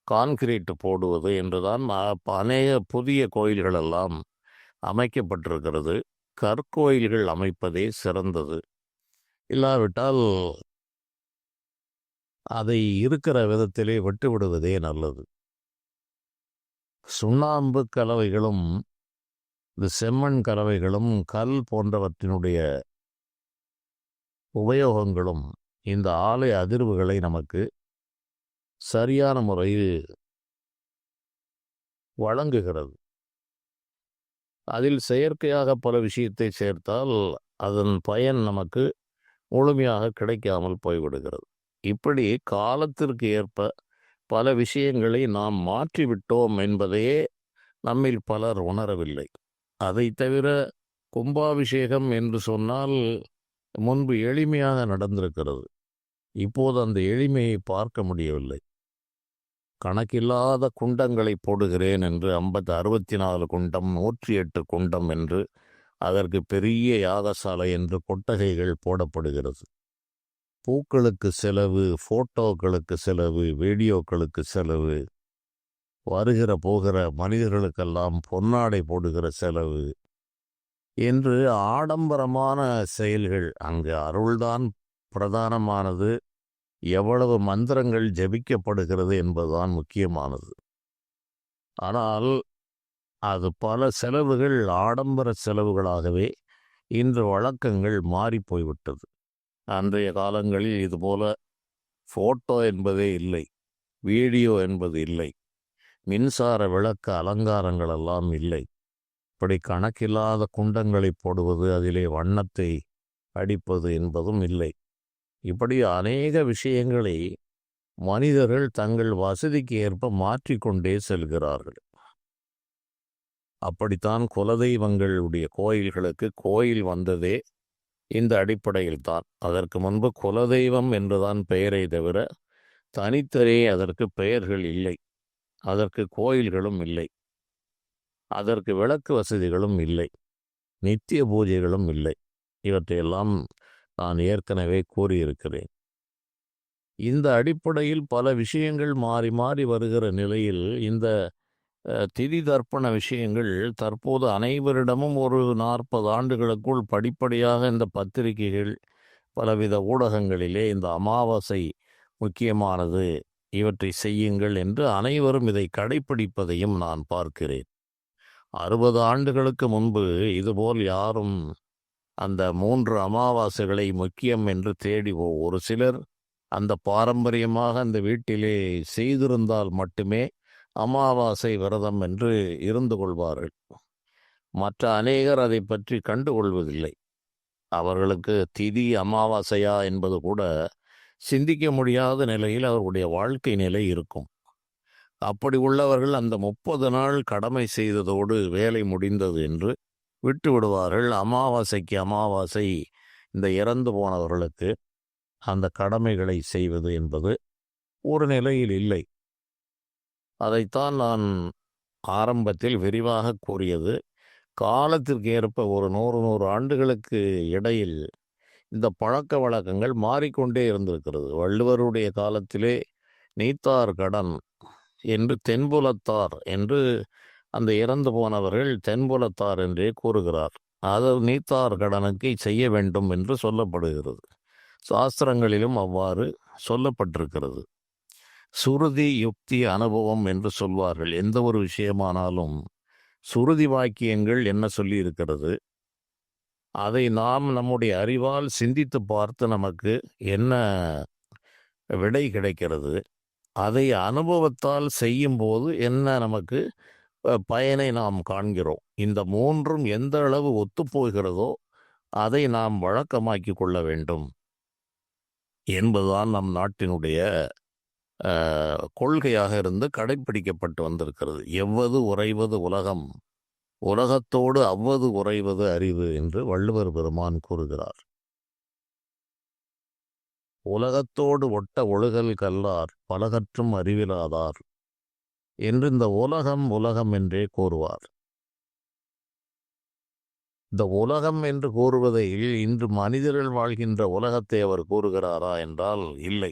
கான்கிரீட் போடுவது என்றுதான் அநேக புதிய கோயில்களெல்லாம் அமைக்கப்பட்டிருக்கிறது. கற்கோயில்கள் அமைப்பதே சிறந்தது. இல்லாவிட்டால் அதை இருக்கிற விதத்திலே விட்டுவிடுவதே நல்லது. சுண்ணாம்பு கலவைகளும் இந்த செம்மண் கலவைகளும் கல் போன்றவற்றினுடைய உபயோகங்களும் இந்த ஆலய அதிர்வுகளை நமக்கு சரியான முறையில் வழங்குகிறது. அதில் செயற்கையாக பல விஷயத்தை சேர்த்தால் அதன் பயன் நமக்கு முழுமையாக கிடைக்காமல் போய்விடுகிறது. இப்படி காலத்திற்கு ஏற்ப பல விஷயங்களை நாம் மாற்றிவிட்டோம் என்பதையே நம்மில் பலர் உணரவில்லை. அதை தவிர கும்பாபிஷேகம் என்று சொன்னால் முன்பு எளிமையாக நடந்திருக்கிறது. இப்போது அந்த எளிமையை பார்க்க முடியவில்லை. கணக்கில்லாத குண்டங்களை போடுகிறேன் என்று 64 குண்டம் 108 குண்டம் என்று அதற்கு பெரிய யாகசாலை என்று கொட்டகைகள் போடப்படுகிறது. பூக்களுக்கு செலவு, போட்டோக்களுக்கு செலவு, வீடியோக்களுக்கு செலவு, வருகிற போகிற மனிதர்களுக்கெல்லாம் பொன்னாடை போடுகிற செலவு என்று ஆடம்பரமான செயல்கள். அங்கு அருள்தான் பிரதானமானது. எவ்வளவு மந்திரங்கள் ஜபிக்கப்படுகிறது என்பதுதான் முக்கியமானது. ஆனால் அது பல செலவுகள் ஆடம்பர செலவுகளாகவே இன்று வழக்கங்கள் மாறி போய்விட்டது. அன்றைய காலங்களில் இதுபோல போட்டோ என்பதே இல்லை, வீடியோ என்பது இல்லை, மின்சார விளக்க அலங்காரங்கள் எல்லாம் இல்லை. இப்படி கணக்கில்லாத குண்டங்களை போடுவது, அதிலே வண்ணத்தை அடிப்பது என்பதும் இல்லை. இப்படி அநேக விஷயங்களை மனிதர்கள் தங்கள் வசதிக்கு ஏற்ப மாற்றிக்கொண்டே செல்கிறார்கள். அப்படித்தான் குலதெய்வங்களுடைய கோயில்களுக்கு கோயில் வந்ததே இந்த அடிப்படையில் தான். அதற்கு முன்பு குலதெய்வம் என்றுதான் பெயரை தவிர தனித்தரே அதற்கு பெயர்கள் இல்லை, அதற்கு கோயில்களும் இல்லை, அதற்கு விளக்கு வசதிகளும் இல்லை, நித்திய பூஜைகளும் இல்லை. இவற்றையெல்லாம் நான் ஏற்கனவே கூறியிருக்கிறேன். இந்த அடிப்படையில் பல விஷயங்கள் மாறி மாறி வருகிற நிலையில் இந்த திதி தர்ப்பண விஷயங்கள் தற்போது அனைவரிடமும் ஒரு 40 ஆண்டுகளுக்குள் படிப்படியாக இந்த பத்திரிகைகள், பலவித ஊடகங்களிலே இந்த அமாவாசை முக்கியமானது, இவற்றை செய்யுங்கள் என்று அனைவரும் இதை கடைப்பிடிப்பதையும் நான் பார்க்கிறேன். 60 ஆண்டுகளுக்கு முன்பு இதுபோல் யாரும் அந்த 3 அமாவாசைகளை முக்கியம் என்று தேடி ஒரு சிலர் அந்த பாரம்பரியமாக அந்த வீட்டிலே செய்திருந்தால் மட்டுமே அமாவாசை விரதம் என்று இருந்து கொள்வார்கள். மற்ற அநேகர் அதை பற்றி கண்டுகொள்வதில்லை. அவர்களுக்கு திதி அமாவாசையா என்பது கூட சிந்திக்க முடியாத நிலையில் அவர்களுடைய வாழ்க்கை நிலை இருக்கும். அப்படி உள்ளவர்கள் அந்த 30 நாள் கடமை செய்ததோடு வேலை முடிந்தது என்று விட்டு விடுவார்கள். அமாவாசைக்கு அமாவாசை இந்த இறந்து போனவர்களுக்கு அந்த கடமைகளை செய்வது என்பது ஒரு நிலையில் இல்லை. அதைத்தான் நான் ஆரம்பத்தில் விரிவாக கூறியது. காலத்திற்கு ஏற்ப ஒரு 100 ஆண்டுகளுக்கு இடையில் இந்த பழக்க வழக்கங்கள் மாறிக்கொண்டே இருந்திருக்கிறது. வள்ளுவருடைய காலத்திலே நீத்தார் கடன் என்று தென்புலத்தார் என்று அந்த இறந்து போனவர்கள் தென்புலத்தார் என்றே கூறுகிறார். அது நீத்தார் கடனுக்கு செய்ய வேண்டும் என்று சொல்லப்படுகிறது. சாஸ்திரங்களிலும் அவ்வாறு சொல்லப்பட்டிருக்கிறது. சுருதி யுக்தி அனுபவம் என்று சொல்வார்கள். எந்த ஒரு விஷயமானாலும் சுருதி வாக்கியங்கள் என்ன சொல்லி இருக்கிறது, அதை நாம் நம்முடைய அறிவால் சிந்தித்து பார்த்து நமக்கு என்ன விடை கிடைக்கிறது, அதை அனுபவத்தால் செய்யும்போது என்ன நமக்கு பயனை நாம் காண்கிறோம். இந்த மூன்றும் எந்த அளவு ஒத்துப்போகிறதோ அதை நாம் வழக்கமாக்கி கொள்ள வேண்டும் என்பதுதான் நம் நாட்டினுடைய கொள்கையாக இருந்து கடைப்பிடிக்கப்பட்டு வந்திருக்கிறது. எவ்வது உறைவது உலகம், உலகத்தோடு அவ்வது உறைவது அறிவு என்று வள்ளுவர் பெருமான் கூறுகிறார். உலகத்தோடு ஒட்ட ஒழுகல் கல்லார் பலகற்றும் அறிவிலாதார் என்று இந்த உலகம் உலகம் என்றே கூறுவார். இந்த உலகம் என்று கூறுவதை இன்று மனிதர்கள் வாழ்கின்ற உலகத்தை அவர் கூறுகிறாரா என்றால் இல்லை.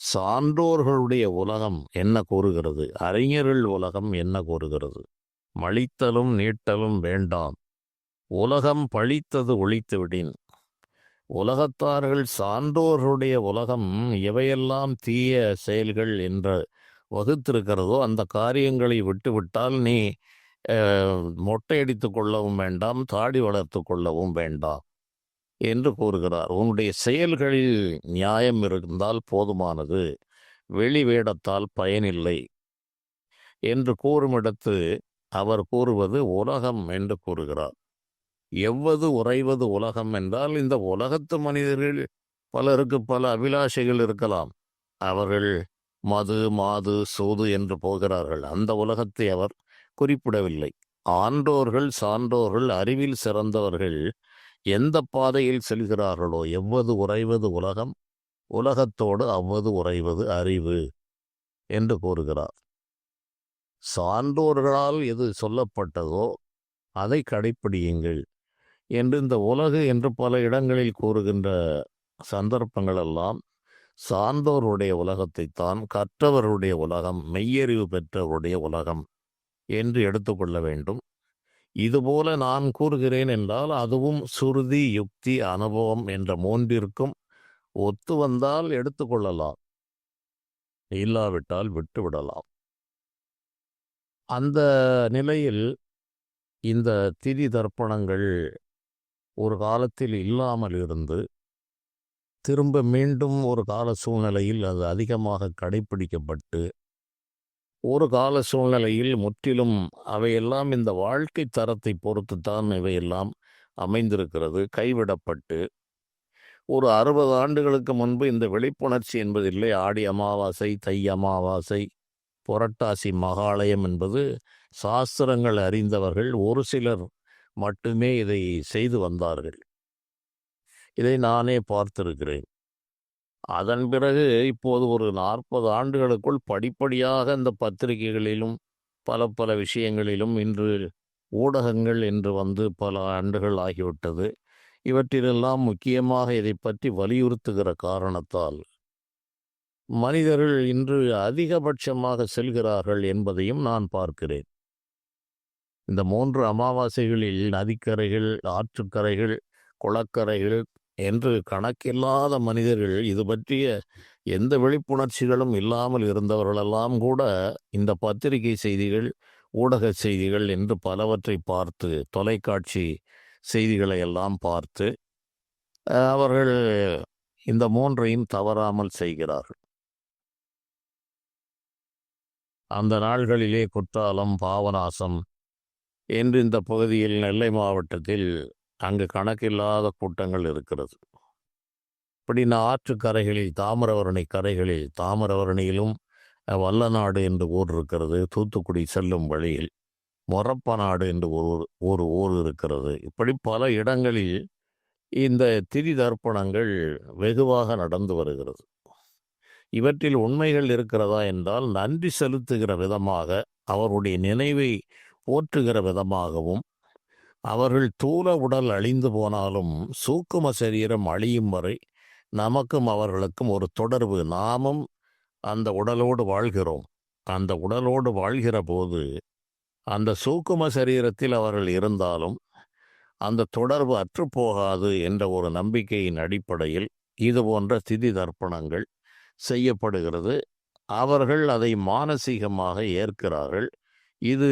சான்றோர்களுடைய உலகம் என்ன கூறுகிறது, அறிஞர்கள் உலகம் என்ன கூறுகிறது? மழித்தலும் நீட்டலும் வேண்டாம், உலகம் பழித்தது ஒழித்துவிடின். உலகத்தார்கள் சான்றோர்களுடைய உலகம் எவையெல்லாம் தீய செயல்கள் என்று வகுத்திருக்கிறதோ அந்த காரியங்களை விட்டுவிட்டால் நீ மொட்டை அடித்து கொள்ளவும் வேண்டாம், தாடி வளர்த்து கொள்ளவும் வேண்டாம் என்று கூறுகிறார். உன்னுடைய செயல்களில் நியாயம் இருந்தால் போதுமானது, வெளி வேடத்தால் பயனில்லை என்று கூறுமிடத்து அவர் கூறுவது உலகம் என்று கூறுகிறார். எவ்வது உறைவது உலகம் என்றால், இந்த உலகத்து மனிதர்கள் பலருக்கு பல அபிலாஷைகள் இருக்கலாம். அவர்கள் மது, மாது, சூது என்று போகிறார்கள். அந்த உலகத்தை அவர் குறிப்பிடவில்லை. ஆன்றோர்கள், சான்றோர்கள், அறிவில் சிறந்தவர்கள் எந்த பாதையில் செல்கிறார்களோ, எவ்வது உறைவது உலகம், உலகத்தோடு அவ்வது உறைவது அறிவு என்று கூறுகிறார். சான்றோர்களால் எது சொல்லப்பட்டதோ அதை கடைப்பிடியுங்கள் என்று இந்த உலகு என்று பல இடங்களில் கூறுகின்ற சந்தர்ப்பங்களெல்லாம் சான்றோருடைய உலகத்தைத்தான், கற்றவருடைய உலகம், மெய்யறிவு பெற்றவருடைய உலகம் என்று எடுத்துக்கொள்ள வேண்டும். இதுபோல நான் கூறுகிறேன் என்றால் அதுவும் சுருதி, யுக்தி, அனுபவம் என்ற மூன்றிற்கும் ஒத்து வந்தால் எடுத்துக்கொள்ளலாம், இல்லாவிட்டால் விட்டுவிடலாம். அந்த நிலையில் இந்த திதி தர்ப்பணங்கள் ஒரு காலத்தில் இல்லாமல் இருந்து திரும்ப மீண்டும் ஒரு கால சூழ்நிலையில் அது அதிகமாக கடைப்பிடிக்கப்பட்டு, ஒரு கால சூழ்நிலையில் முற்றிலும் அவையெல்லாம் இந்த வாழ்க்கை தரத்தை பொறுத்துத்தான் இவையெல்லாம் அமைந்திருக்கிறது, கைவிடப்பட்டு ஒரு 60 ஆண்டுகளுக்கு முன்பு இந்த விழிப்புணர்ச்சி என்பதில்லை. ஆடி அமாவாசை, தை அமாவாசை, புரட்டாசி மகாலயம் என்பது சாஸ்திரங்கள் அறிந்தவர்கள் ஒரு சிலர் மட்டுமே இதை செய்து வந்தார்கள். இதை நானே பார்த்திருக்கிறேன். அதன் பிறகு இப்போது ஒரு 40 ஆண்டுகளுக்குள் படிப்படியாக இந்த பத்திரிகைகளிலும் பல பல விஷயங்களிலும் இன்று ஊடகங்கள் என்று வந்து பல ஆண்டுகள் ஆகிவிட்டது. இவற்றிலெல்லாம் முக்கியமாக இதை பற்றி வலியுறுத்துகிற காரணத்தால் மனிதர்கள் இன்று அதிகபட்சமாக செல்கிறார்கள் என்பதையும் நான் பார்க்கிறேன். இந்த 3 அமாவாசைகளில் நதிக்கரைகள், ஆற்றுக்கரைகள், குளக்கரைகள் என்று கணக்கில்லாத மனிதர்கள், இது பற்றிய எந்த விழிப்புணர்ச்சிகளும் இல்லாமல் இருந்தவர்களெல்லாம் கூட இந்த பத்திரிகை செய்திகள், ஊடக செய்திகள் என்று பலவற்றை பார்த்து, தொலைக்காட்சி செய்திகளை எல்லாம் பார்த்து அவர்கள் இந்த 3ஐயும் தவறாமல் செய்கிறார்கள். அந்த நாள்களிலே குற்றாலம், பாவநாசம் என்று இந்த பகுதியில், நெல்லை மாவட்டத்தில் அங்கு கணக்கில்லாத கூட்டங்கள் இருக்கிறது. இப்படி ஆற்றுக்கரைகளில், தாமிரபரணி கரைகளில், தாமிரபரணியிலும் வல்லநாடு என்று ஊர் இருக்கிறது, தூத்துக்குடி செல்லும் வழியில் மொரப்பநாடு என்று ஒரு ஊர் இருக்கிறது. இப்படி பல இடங்களில் இந்த திதி தர்ப்பணங்கள் வெகுவாக நடந்து வருகிறது. இவற்றில் உண்மைகள் இருக்கிறதா என்றால், நன்றி செலுத்துகிற விதமாக, அவருடைய நினைவை போற்றுகிற விதமாகவும், அவர்கள் தூல உடல் அழிந்து போனாலும் சூக்கும சரீரம் அழியும் வரை நமக்கும் அவர்களுக்கும் ஒரு தொடர்பு, நாமும் அந்த உடலோடு வாழ்கிறோம். அந்த உடலோடு வாழ்கிற போது அந்த சூக்கும சரீரத்தில் அவர்கள் இருந்தாலும் அந்த தொடர்பு அற்றுப்போகாது என்ற ஒரு நம்பிக்கையின் அடிப்படையில் இது போன்ற திதி தர்ப்பணங்கள் செய்யப்படுகிறது. அவர்கள் அதை மானசீகமாக ஏற்கிறார்கள். இது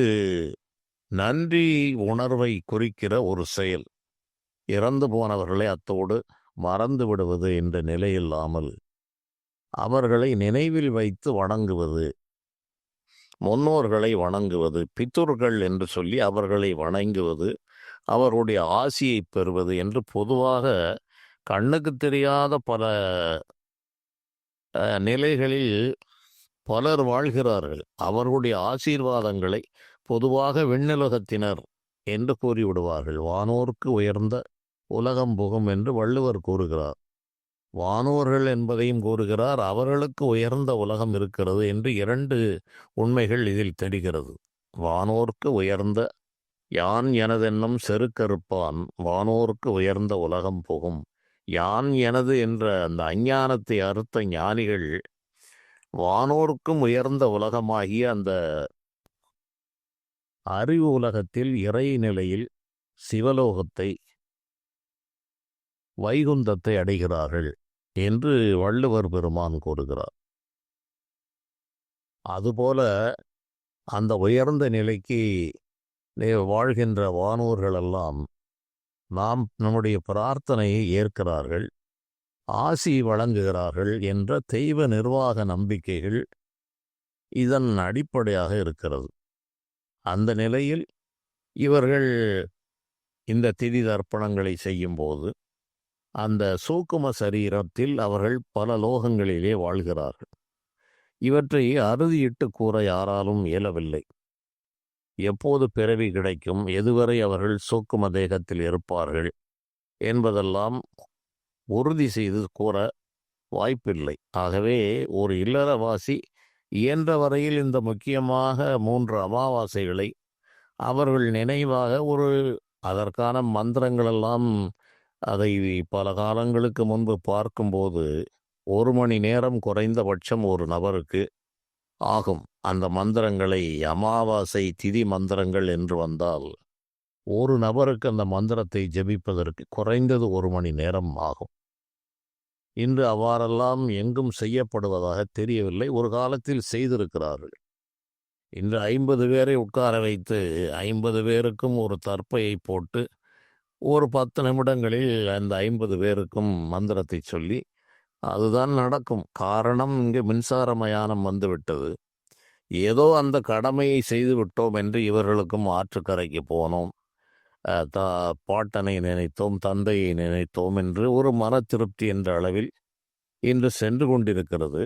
நன்றி உணர்வை குறிக்கிற ஒரு செயல். இறந்து போனவர்களை அத்தோடு மறந்து விடுவது என்ற நிலையில்லாமல் அவர்களை நினைவில் வைத்து வணங்குவது, முன்னோர்களை வணங்குவது, பித்தூர்கள் என்று சொல்லி அவர்களை வணங்குவது, அவருடைய ஆசியை பெறுவது என்று பொதுவாக கண்ணுக்கு தெரியாத பல நிலைகளில் பலர் வாழ்கிறார்கள். அவர்களுடைய ஆசீர்வாதங்களை பொதுவாக விண்ணுலகத்தினர் என்று கூறிவிடுவார்கள். வானோர்க்கு உயர்ந்த உலகம் புகும் என்று வள்ளுவர் கூறுகிறார். வானோர்கள் என்பதையும் கூறுகிறார். அவர்களுக்கு உயர்ந்த உலகம் இருக்கிறது என்று 2 உண்மைகள் இதில் தெரிகிறது. வானோர்க்கு உயர்ந்த யான் எனதென்னும் செருக்கறுப்பான், வானோர்க்கு உயர்ந்த உலகம் புகும். யான் எனது என்ற அந்த அஞ்ஞானத்தை அறுத்த ஞானிகள் வானோர்க்கும் உயர்ந்த உலகமாகிய அந்த அறிவு உலகத்தில், இறை நிலையில் சிவலோகத்தை, வைகுந்தத்தை அடைகிறார்கள் என்று வள்ளுவர் பெருமான் கூறுகிறார். அதுபோல அந்த உயர்ந்த நிலைக்கு வாழ்கின்ற வானோர்களெல்லாம் நம்முடைய பிரார்த்தனையை ஏற்கிறார்கள், ஆசி வழங்குகிறார்கள் என்ற தெய்வ நிர்வாக நம்பிக்கைகள் இதன் அடிப்படையாக இருக்கிறது. அந்த நிலையில் இவர்கள் இந்த திதி தர்ப்பணங்களை செய்யும்போது அந்த சூக்கும சரீரத்தில் அவர்கள் பல லோகங்களிலே வாழ்கிறார்கள். இவற்றை அறுதியிட்டு கூற யாராலும் இயலவில்லை. எப்போது பிறவி கிடைக்கும், எதுவரை அவர்கள் சூக்கும தேகத்தில் இருப்பார்கள் என்பதெல்லாம் உறுதி செய்து கூற வாய்ப்பில்லை. ஆகவே ஒரு இல்லறவாசி இயன்ற வரையில் இந்த முக்கியமாக 3 அமாவாசைகளை அவர்கள் நினைவாக அதற்கான மந்திரங்களெல்லாம் அதை பல காலங்களுக்கு முன்பு பார்க்கும்போது 1 மணி நேரம் குறைந்தபட்சம் ஒரு நபருக்கு ஆகும். அந்த மந்திரங்களை அமாவாசை திதி மந்திரங்கள் என்று வந்தால் ஒரு நபருக்கு அந்த மந்திரத்தை ஜெபிப்பதற்கு குறைந்தது 1 மணி நேரம் ஆகும். இன்று அவ்வாறெல்லாம் எங்கும் செய்யப்படுவதாக தெரியவில்லை. ஒரு காலத்தில் செய்திருக்கிறார்கள். இன்று 50 பேரை உட்கார வைத்து 50 பேருக்கும் ஒரு தர்ப்பையை போட்டு ஒரு 10 நிமிடங்களில் அந்த 50 பேருக்கும் மந்திரத்தை சொல்லி அதுதான் நடக்கும். காரணம், இங்கே மின்சார மயானம் வந்துவிட்டது. ஏதோ அந்த கடமையை செய்து விட்டோம் என்று இவர்களுக்கும் ஆற்றுக்கரைக்கு போனோம், பாட்டனை நினைத்தோம், தந்தையை நினைத்தோம் என்று ஒரு மன திருப்தி என்ற அளவில் இன்று சென்று கொண்டிருக்கிறது.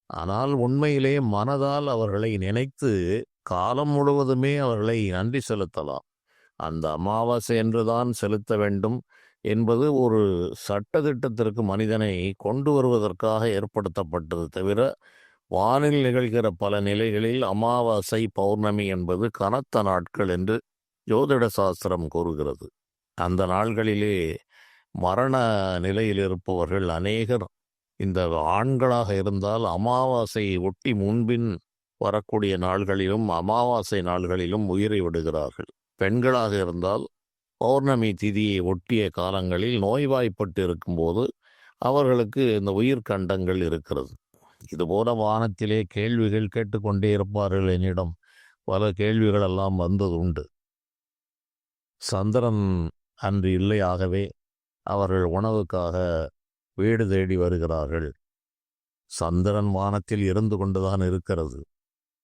ஆனால் உண்மையிலே மனதால் அவர்களை நினைத்து காலம் முழுவதுமே அவர்களை நன்றி செலுத்தலாம். அந்த அமாவாசை என்றுதான் செலுத்த வேண்டும் என்பது ஒரு சட்டதிட்டத்திற்கு மனிதனை கொண்டு வருவதற்காக ஏற்படுத்தப்பட்டது தவிர, வானில் நிகழ்கிற பல நிலைகளில் அமாவாசை பௌர்ணமி என்பது கனத்த நாட்கள் என்று ஜோதிட சாஸ்திரம் கூறுகிறது. அந்த நாள்களிலே மரண நிலையில் இருப்பவர்கள் அநேகர் இந்த ஆண்களாக இருந்தால் அமாவாசையை ஒட்டி முன்பின் வரக்கூடிய நாள்களிலும் அமாவாசை நாள்களிலும் உயிரை விடுகிறார்கள். பெண்களாக இருந்தால் பௌர்ணமி திதியை ஒட்டிய காலங்களில் நோய்வாய்ப்பட்டு இருக்கும்போது அவர்களுக்கு இந்த உயிர்கண்டங்கள் இருக்கிறது. இதுபோல வானத்திலே கேள்விகள் கேட்டுக்கொண்டே இருப்பார்கள். என்னிடம் பல கேள்விகளெல்லாம் வந்தது உண்டு. சந்திரன் அன்று இல்லை, ஆகவே அவர்கள் உணவுக்காக வீடு தேடி வருகிறார்கள். சந்திரன் வானத்தில் இருந்து கொண்டுதான் இருக்கிறது.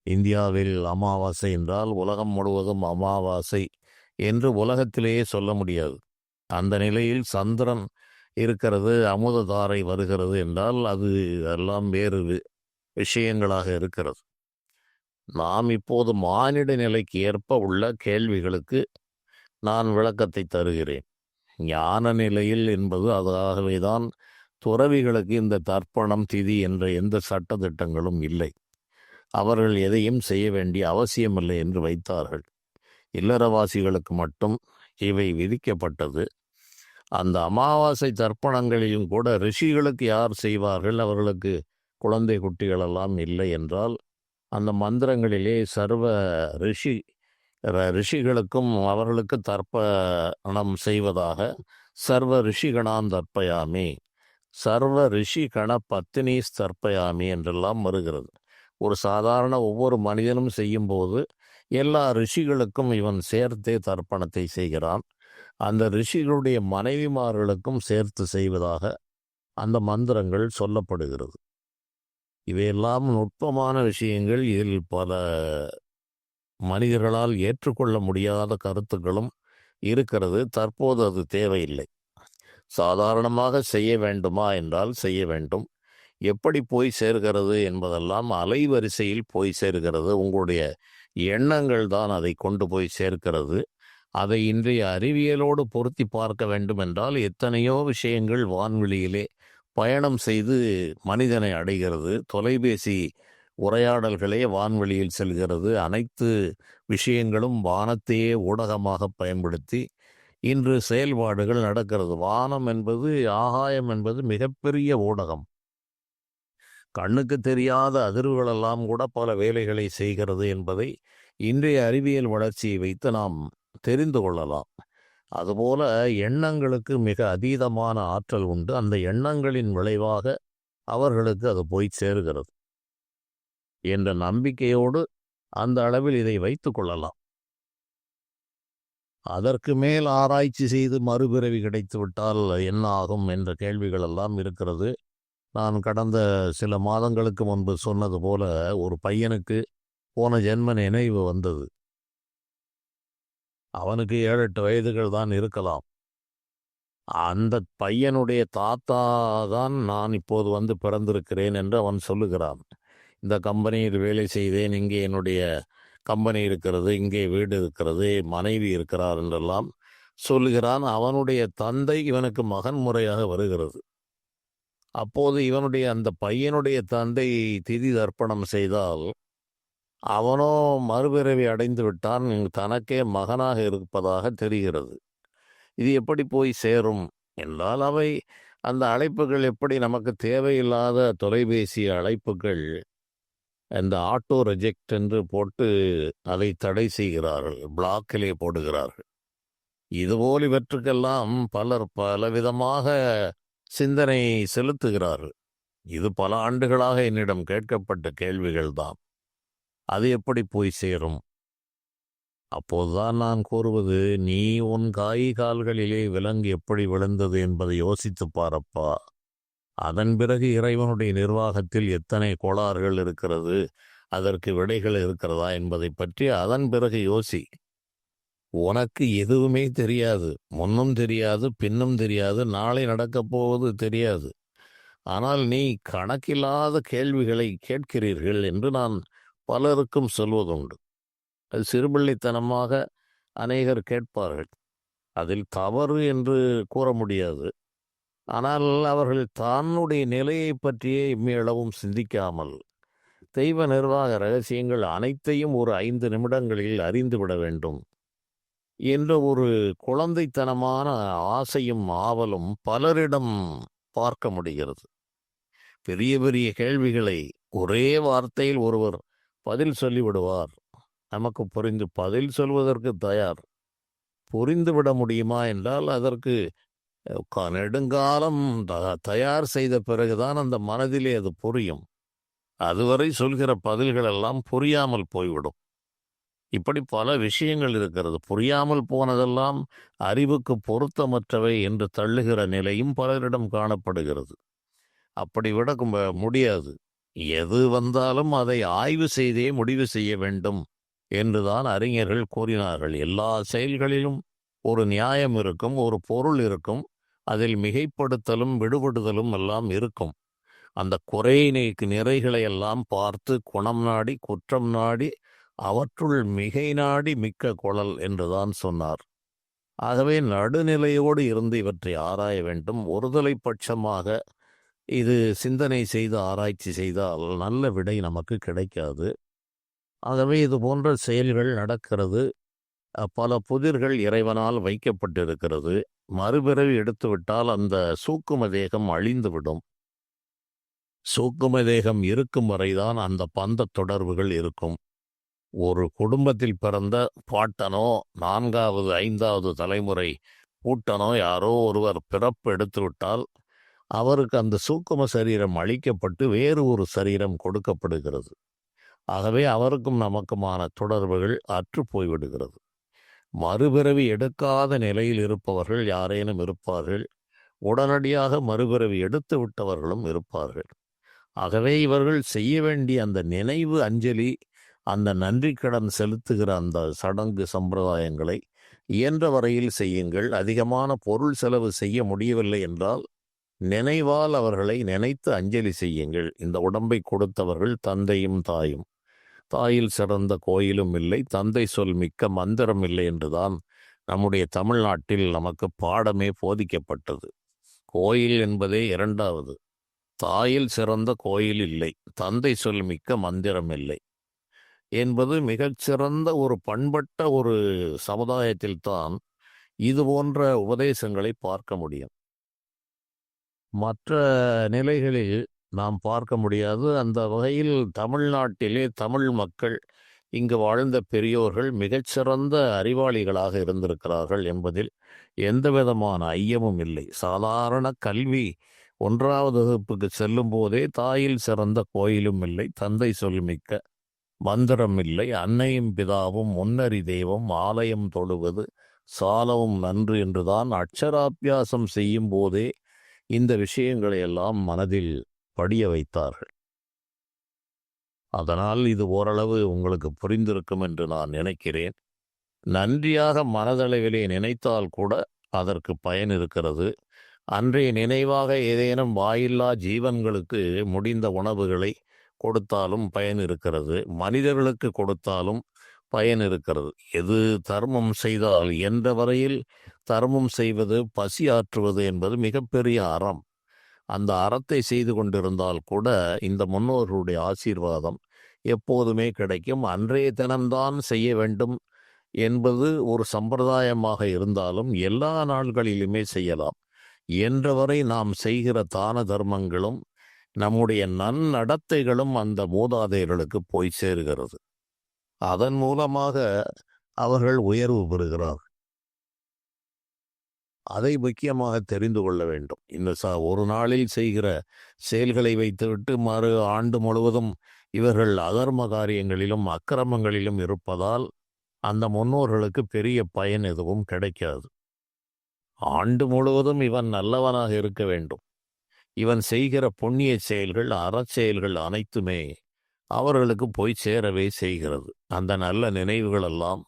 இந்தியாவில் அமாவாசை என்றால் உலகம் முழுவதும் அமாவாசை என்று உலகத்திலேயே சொல்ல முடியாது. அந்த நிலையில் சந்திரன் இருக்கிறது, அமுததாரை வருகிறது என்றால் அது எல்லாம் வேறு விஷயங்களாக இருக்கிறது. நாம் இப்போது மானிட நிலைக்கு ஏற்ப உள்ள கேள்விகளுக்கு நான் விளக்கத்தை தருகிறேன். ஞான நிலையில் என்பது அதாகவேதான் துறவிகளுக்கு இந்த தர்ப்பணம் திதி என்ற எந்த சட்டத்திட்டங்களும் இல்லை. அவர்கள் எதையும் செய்ய வேண்டிய அவசியமில்லை என்று வைத்தார்கள். இல்லறவாசிகளுக்கு மட்டும் இவை விதிக்கப்பட்டது. அந்த அமாவாசை தர்ப்பணங்களிலும் கூட ரிஷிகளுக்கு யார் செய்வார்கள்? அவர்களுக்கு குழந்தை குட்டிகளெல்லாம் இல்லை என்றால் அந்த மந்திரங்களிலே சர்வ ரிஷிகளுக்கும் அவர்களுக்கு தர்ப்பணம் செய்வதாக சர்வ ரிஷிகணான் தர்ப்பயாமி, சர்வ ரிஷி கண பத்தினி தர்ப்பயாமி என்றெல்லாம் வருகிறது. ஒரு சாதாரண ஒவ்வொரு மனிதனும் செய்யும்போது எல்லா ரிஷிகளுக்கும் இவன் சேர்த்தே தர்ப்பணத்தை செய்கிறான். அந்த ரிஷிகளுடைய மனைவிமார்களுக்கும் சேர்த்து செய்வதாக அந்த மந்திரங்கள் சொல்லப்படுகிறது. இவையெல்லாம் நுட்பமான விஷயங்கள். இதில் பல மனிதர்களால் ஏற்றுக்கொள்ள முடியாத கருத்துக்களும் இருக்கிறது. தற்போது அது தேவையில்லை. சாதாரணமாக செய்ய வேண்டுமா என்றால் செய்ய வேண்டும். எப்படி போய் சேர்கிறது என்பதெல்லாம் அலைவரிசையில் போய் சேர்கிறது. உங்களுடைய எண்ணங்கள் தான் அதை கொண்டு போய் சேர்க்கிறது. அதை இன்றைய அறிவியலோடு பொருத்தி பார்க்க வேண்டும் என்றால் எத்தனையோ விஷயங்கள் வான்வெளியிலே பயணம் செய்து மனிதனை அடைகிறது. தொலைபேசி உரையாடல்களே வான்வெளியில் செல்கிறது. அனைத்து விஷயங்களும் வானத்தையே ஊடகமாக பயன்படுத்தி இன்று செயல்பாடுகள் நடக்கிறது. வானம் என்பது, ஆகாயம் என்பது மிகப்பெரிய ஊடகம். கண்ணுக்கு தெரியாத அதிர்வுகளெல்லாம் கூட பல வேலைகளை செய்கிறது என்பதை இன்றைய அறிவியல் வளர்ச்சியை வைத்து நாம் தெரிந்து கொள்ளலாம். அதுபோல எண்ணங்களுக்கு மிக அதீதமான ஆற்றல் உண்டு. அந்த எண்ணங்களின் விளைவாக அவர்களுக்கு அது போய் சேருகிறது என்ற நம்பிக்கையோடு அந்த அளவில் இதை வைத்து கொள்ளலாம். அதற்கு மேல் ஆராய்ச்சி செய்து மறுபிறவி கிடைத்து விட்டால் என்ன ஆகும் என்ற கேள்விகள் எல்லாம் இருக்கிறது. நான் கடந்த சில மாதங்களுக்கு முன்பு சொன்னது போல ஒரு பையனுக்கு போன ஜென்ம நினைவு வந்தது. அவனுக்கு 7-8 வயதுகள் தான் இருக்கலாம். அந்த பையனுடைய தாத்தா தான் நான் இப்போது வந்து பிறந்திருக்கிறேன் என்று அவன் சொல்லுகிறான். இந்த கம்பெனியில் வேலை செய்தேன், இங்கே என்னுடைய கம்பெனி இருக்கிறது, இங்கே வீடு இருக்கிறது, மனைவி இருக்கிறார் என்றெல்லாம் சொல்லுகிறான். அவனுடைய தந்தை இவனுக்கு மகன் முறையாக வருகிறது. அப்போது இவனுடைய அந்த பையனுடைய தந்தை திதி தர்ப்பணம் செய்தால் அவனோ மறுபிறவி அடைந்து விட்டான், தனக்கே மகனாக இருப்பதாக தெரிகிறது. இது எப்படி போய் சேரும் என்றால், அவை அந்த அழைப்புகள் எப்படி நமக்கு தேவையில்லாத தொலைபேசி அழைப்புகள் இந்த ஆட்டோ ரிஜெக்ட் என்று போட்டு அதை தடை செய்கிறார்கள், பிளாக்கிலே போடுகிறார்கள். இதுபோல் இவற்றுக்கெல்லாம் பலர் பலவிதமாக சிந்தனை செலுத்துகிறார்கள். இது பல ஆண்டுகளாக என்னிடம் கேட்கப்பட்ட கேள்விகள்தான். அது எப்படி போய் சேரும்? அப்போதுதான் நான் கூறுவது, நீ உன் கை கால்களிலே விலங்கு எப்படி விழுந்தது என்பதை யோசித்துப் பாரப்பா. அதன் பிறகு இறைவனுடைய நிர்வாகத்தில் எத்தனை கோளாறுகள் இருக்கிறது, அதற்கு விடைகள் இருக்கிறதா என்பதை பற்றி அதன் பிறகு யோசி. உனக்கு எதுவுமே தெரியாது, முன்னும் தெரியாது, பின்னும் தெரியாது, நாளை நடக்கப் போவது தெரியாது. ஆனால் நீ கணக்கில்லாத கேள்விகளை கேட்கிறீர்கள் என்று நான் பலருக்கும் சொல்வதுண்டு. அது சிறுபிள்ளைத்தனமாக அநேகர் கேட்பார்கள். அதில் தவறு என்று கூற முடியாது. ஆனால் அவர்கள் தன்னுடைய நிலையை பற்றியே இம்மியளவும் சிந்திக்காமல் தெய்வ நிர்வாக ரகசியங்கள் அனைத்தையும் ஒரு 5 நிமிடங்களில் அறிந்துவிட வேண்டும் என்ற ஒரு குழந்தைத்தனமான ஆசையும் ஆவலும் பலரிடம் பார்க்க முடிகிறது. பெரிய பெரிய கேள்விகளை ஒரே வார்த்தையில் ஒருவர் பதில் சொல்லிவிடுவார். நமக்கு பதில் சொல்வதற்கு தயார். புரிந்துவிட முடியுமா என்றால் அதற்கு நெடுங்காலம் தயார் செய்த பிறகுதான் அந்த மனதிலே அது புரியும். அதுவரை சொல்கிற பதில்கள் எல்லாம் புரியாமல் போய்விடும். இப்படி பல விஷயங்கள் இருக்கிறது. புரியாமல் போனதெல்லாம் அறிவுக்கு பொருத்தமற்றவை என்று தள்ளுகிற நிலையும் பலரிடம் காணப்படுகிறது. அப்படி விட முடியாது. எது வந்தாலும் அதை ஆய்வு செய்தே முடிவு செய்ய வேண்டும் என்றுதான் அறிஞர்கள் கூறினார்கள். எல்லா செயல்களிலும் ஒரு நியாயம் இருக்கும், ஒரு பொருள் இருக்கும், அதில் மிகைப்படுத்தலும் விடுபடுதலும் எல்லாம் இருக்கும். அந்த நிறைகளை எல்லாம் பார்த்து குணம் நாடி குற்றம் நாடி அவற்றுள் மிகை நாடி மிக்க குழல் என்றுதான் சொன்னார். ஆகவே நடுநிலையோடு இருந்து இவற்றை ஆராய வேண்டும். ஒருதலை பட்சமாக இது சிந்தனை செய்து ஆராய்ச்சி செய்தால் நல்ல விடை நமக்கு கிடைக்காது. ஆகவே இது போன்ற செயல்கள் நடக்கிறது. பல புதிர்கள் இறைவனால் வைக்கப்பட்டிருக்கிறது. மறுபிறவி எடுத்துவிட்டால் அந்த சூக்கும தேகம் அழிந்துவிடும். சூக்கும தேகம் இருக்கும் வரைதான் அந்த பந்த தொடர்புகள் இருக்கும். ஒரு குடும்பத்தில் பிறந்த பாட்டனோ 4வது 5வது தலைமுறை பூட்டனோ யாரோ ஒருவர் பிறப்பு எடுத்துவிட்டால் அவருக்கு அந்த சூக்கும சரீரம் அழிக்கப்பட்டு வேறு ஒரு சரீரம் கொடுக்கப்படுகிறது. ஆகவே அவருக்கும் நமக்குமான தொடர்புகள் அற்று போய்விடுகிறது. மறுபிறவி எடுக்காத நிலையில் இருப்பவர்கள் யாரேனும் இருப்பார்கள். உடனடியாக மறுபிறவி எடுத்து விட்டவர்களும் இருப்பார்கள். ஆகவே இவர்கள் செய்ய வேண்டிய அந்த நினைவு அஞ்சலி, அந்த நன்றி கடன் செலுத்துகிற அந்த சடங்கு சம்பிரதாயங்களை இயன்ற வரையில் செய்யுங்கள். அதிகமான பொருள் செலவு செய்ய முடியவில்லை என்றால் நினைவால் அவர்களை நினைத்து அஞ்சலி செய்யுங்கள். இந்த உடம்பை கொடுத்தவர்கள் தந்தையும் தாயும். தாயில் சிறந்த கோயிலும் இல்லை, தந்தை சொல் மிக்க மந்திரம் இல்லை என்றுதான் நம்முடைய தமிழ்நாட்டில் நமக்கு பாடமே போதிக்கப்பட்டது. கோயில் என்பதே 2வது. தாயில் சிறந்த கோயில் இல்லை, தந்தை சொல் மிக்க மந்திரம் இல்லை என்பது மிகச்சிறந்த ஒரு பண்பட்ட ஒரு சமுதாயத்தில்தான் இது போன்ற உபதேசங்களை பார்க்க முடியும். மற்ற நிலைகளில் நாம் பார்க்க முடியாது. அந்த வகையில் தமிழ்நாட்டிலே தமிழ் மக்கள், இங்கு வாழ்ந்த பெரியோர்கள் மிகச்சிறந்த அறிவாளிகளாக இருந்திருக்கிறார்கள் என்பதில் எந்தவிதமான ஐயமும் இல்லை. சாதாரண கல்வி 1வது வகுப்புக்கு செல்லும் போதே தாயில் சிறந்த கோயிலும் இல்லை, தந்தை சொல்மிக்க மந்திரம் இல்லை, அன்னையும் பிதாவும் முன்னறி தெய்வம் ஆலயம் தொழுவது சாலவும் நன்று என்றுதான் அட்சராபியாசம் செய்யும் போதே இந்த விஷயங்களை எல்லாம் மனதில் படிய வைத்தார்கள். அதனால் இது ஓரளவு உங்களுக்கு புரிந்திருக்கும் என்று நான் நினைக்கிறேன். நன்றியாக மனதளவிலே நினைத்தால் கூட அதற்கு பயன் இருக்கிறது. அன்றைய நினைவாக ஏதேனும் வாயில்லா ஜீவன்களுக்கு முடிந்த உணவுகளை கொடுத்தாலும் பயன் இருக்கிறது. மனிதர்களுக்கு கொடுத்தாலும் பயன் இருக்கிறது. எது தர்மம் செய்தால் என்ற வரையில் தர்மம் செய்வது, பசி ஆற்றுவது என்பது மிகப்பெரிய அறம். அந்த அறத்தை செய்து கொண்டிருந்தால் கூட இந்த முன்னோர்களுடைய ஆசீர்வாதம் எப்போதுமே கிடைக்கும். அன்றைய தினம்தான் செய்ய வேண்டும் என்பது ஒரு சம்பிரதாயமாக இருந்தாலும் எல்லா நாள்களிலுமே செய்யலாம். என்றவரை நாம் செய்கிற தான தர்மங்களும் நம்முடைய நன்னடத்தைகளும் அந்த மூதாதையர்களுக்கு போய் சேருகிறது. அதன் மூலமாக அவர்கள் உயர்வு பெறுகிறார்கள். அதை முக்கியமாக தெரிந்து கொள்ள வேண்டும். இந்த ஒரு நாளில் செய்கிற செயல்களை வைத்துவிட்டு மறு ஆண்டு முழுவதும் இவர்கள் அதர்ம காரியங்களிலும் அக்கிரமங்களிலும் இருப்பதால் அந்த முன்னோர்களுக்கு பெரிய பயன் எதுவும் கிடைக்காது. ஆண்டு முழுவதும் இவன் நல்லவனாக இருக்க வேண்டும். இவன் செய்கிற புண்ணிய செயல்கள், அறச்செயல்கள் அனைத்துமே அவர்களுக்கு போய் சேரவே செய்கிறது. அந்த நல்ல நினைவுகள் எல்லாம்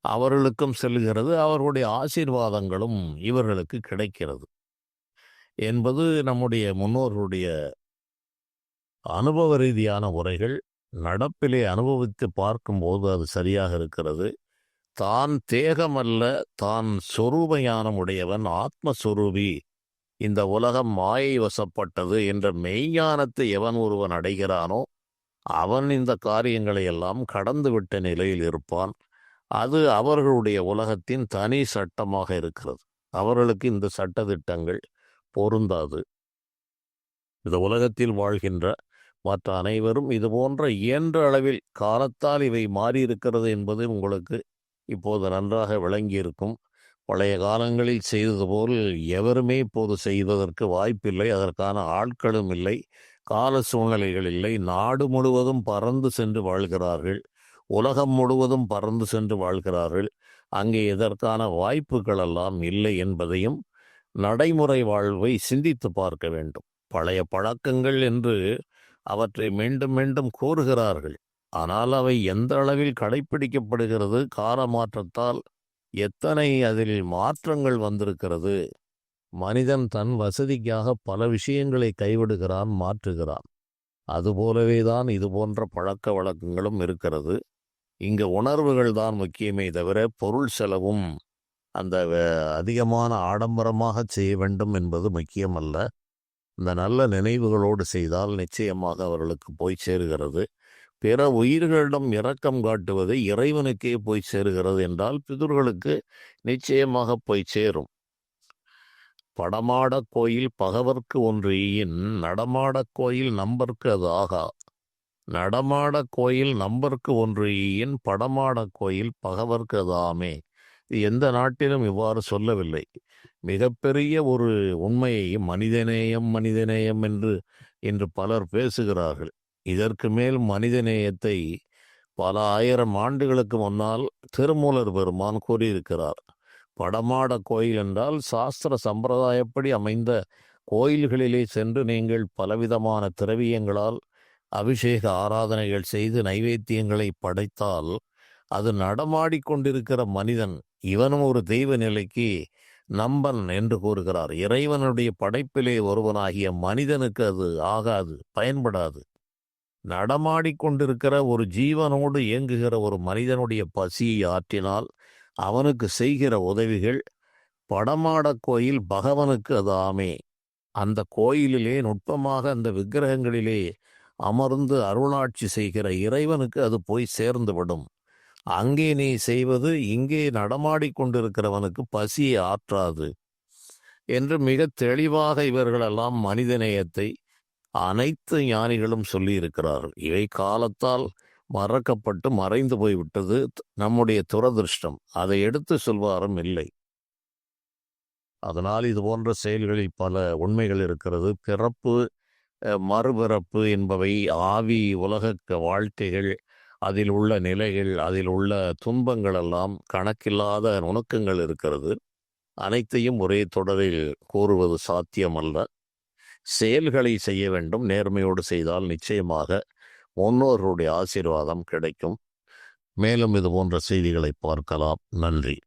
அவர்களுக்கும் செல்கிறது. அவர்களுடைய ஆசீர்வாதங்களும் இவர்களுக்கு கிடைக்கிறது என்பது நம்முடைய முன்னோர்களுடைய அனுபவ ரீதியான உரைகள். நடப்பிலே அனுபவித்து பார்க்கும்போது அது சரியாக இருக்கிறது. தான் தேகமல்ல, தான் சொரூப ஞானம் உடையவன், ஆத்மஸ்வரூபி. இந்த உலகம் மாயை வசப்பட்டது என்ற மெய்ஞானத்தை எவன் ஒருவன் அடைகிறானோ அவன் இந்த காரியங்களை எல்லாம் கடந்துவிட்ட நிலையில் இருப்பான். அது அவர்களுடைய உலகத்தின் தனி சட்டமாக இருக்கிறது. அவர்களுக்கு இந்த சட்டதிட்டங்கள் பொருந்தாது. இந்த உலகத்தில் வாழ்கின்ற மற்ற அனைவரும் இது போன்ற இயன்ற அளவில் காலத்தால் இவை மாறியிருக்கிறது என்பது உங்களுக்கு இப்போது நன்றாக விளங்கியிருக்கும். பழைய காலங்களில் செய்தது போல் எவருமே இப்போது செய்வதற்கு வாய்ப்பில்லை. அதற்கான ஆட்களும் இல்லை, கால சூழ்நிலைகள் இல்லை. நாடு முழுவதும் பறந்து சென்று வாழ்கிறார்கள். உலகம் முழுவதும் பறந்து சென்று வாழ்கிறார்கள். அங்கே இதற்கான வாய்ப்புகள் எல்லாம் இல்லை என்பதையும் நடைமுறை வாழ்வை சிந்தித்து பார்க்க வேண்டும். பழைய பழக்கங்கள் என்று அவற்றை மீண்டும் மீண்டும் கூறுகிறார்கள். ஆனால் அவை எந்த அளவில் கடைப்பிடிக்கப்படுகிறது, கால மாற்றத்தால் எத்தனை அதில் மாற்றங்கள் வந்திருக்கிறது. மனிதன் தன் வசதிக்காக பல விஷயங்களை கைவிடுகிறான், மாற்றுகிறான். அதுபோலவே தான் இது போன்ற பழக்க வழக்கங்களும் இருக்கிறது. இங்கு உணர்வுகள் தான் முக்கியமே தவிர பொருள் செலவும் அந்த அதிகமான ஆடம்பரமாக செய்ய வேண்டும் என்பது முக்கியமல்ல. இந்த நல்ல நினைவுகளோடு செய்தால் நிச்சயமாக அவர்களுக்கு போய் சேருகிறது. பிற உயிர்களிடம் இரக்கம் காட்டுவது இறைவனுக்கே போய் சேருகிறது என்றால் பிதுர்களுக்கு நிச்சயமாக போய் சேரும். படமாடக் கோயில் பகவர்க்கு ஒன்று ஈயின், நடமாடக் கோயில் நம்பர்க்கு அது ஆகா. நடமாடக் கோயில் நம்பர்க்கு ஒன்று ஈயின், படமாடக் கோயில் பகவர்க்கு அது ஆமே. இது எந்த நாட்டிலும் இவ்வாறு சொல்லவில்லை. மிகப்பெரிய ஒரு உண்மையை மனிதநேயம் மனிதநேயம் என்று பலர் பேசுகிறார்கள். இதற்கு மேல் மனிதநேயத்தை பல ஆயிரம் ஆண்டுகளுக்கு முன்னால் திருமூலர் பெருமான் கூறியிருக்கிறார். படமாட கோயில் என்றால் சாஸ்திர சம்பிரதாயப்படி அமைந்த கோயில்களிலே சென்று நீங்கள் பலவிதமான திரவியங்களால் அபிஷேக ஆராதனைகள் செய்து நைவேத்தியங்களை படைத்தால் அது நடமாடிக்கொண்டிருக்கிற மனிதன், இவனும் ஒரு தெய்வ நிலைக்கு நம்பன் என்று கூறுகிறார். இறைவனுடைய படைப்பிலே ஒருவனாகிய மனிதனுக்கு அது ஆகாது, பயன்படாது. நடமாடிக்கொண்டிருக்கிற ஒரு ஜீவனோடு இயங்குகிற ஒரு மனிதனுடைய பசியை ஆற்றினால் அவனுக்கு செய்கிற உதவிகள் படமாடக் கோயில் பகவனுக்கு அது ஆமே. அந்த கோயிலிலே நுட்பமாக அந்த விக்கிரகங்களிலே அமர்ந்து அருளாட்சி செய்கிற இறைவனுக்கு அது போய் சேர்ந்துவிடும். அங்கே நீ செய்வது இங்கே நடமாடிக்கொண்டிருக்கிறவனுக்கு பசியை ஆற்றாது என்று மிக தெளிவாக இவர்களெல்லாம் மனிதநேயத்தை அனைத்து ஞானிகளும் சொல்லியிருக்கிறார்கள். இவை காலத்தால் மறக்கப்பட்டு மறைந்து போய்விட்டது. நம்முடைய துரதிருஷ்டம். அதை எடுத்து சொல்வாரும் இல்லை. அதனால் இது போன்ற செயல்களில் பல உண்மைகள் இருக்கிறது. பிறப்பு, மறுபிறப்பு என்பவை ஆவி உலக வாழ்க்கைகள் அதில் உள்ள நிலைகள், அதில் உள்ள துன்பங்கள் எல்லாம் கணக்கில்லாத நுணுக்கங்கள் இருக்கிறது. அனைத்தையும் ஒரே தொடரில் கூறுவது சாத்தியமல்ல. செயல்களை செய்ய வேண்டும். நேர்மையோடு செய்தால் நிச்சயமாக முன்னோர்களுடைய ஆசீர்வாதம் கிடைக்கும். மேலும் இது போன்ற செய்திகளை பார்க்கலாம். நன்றி.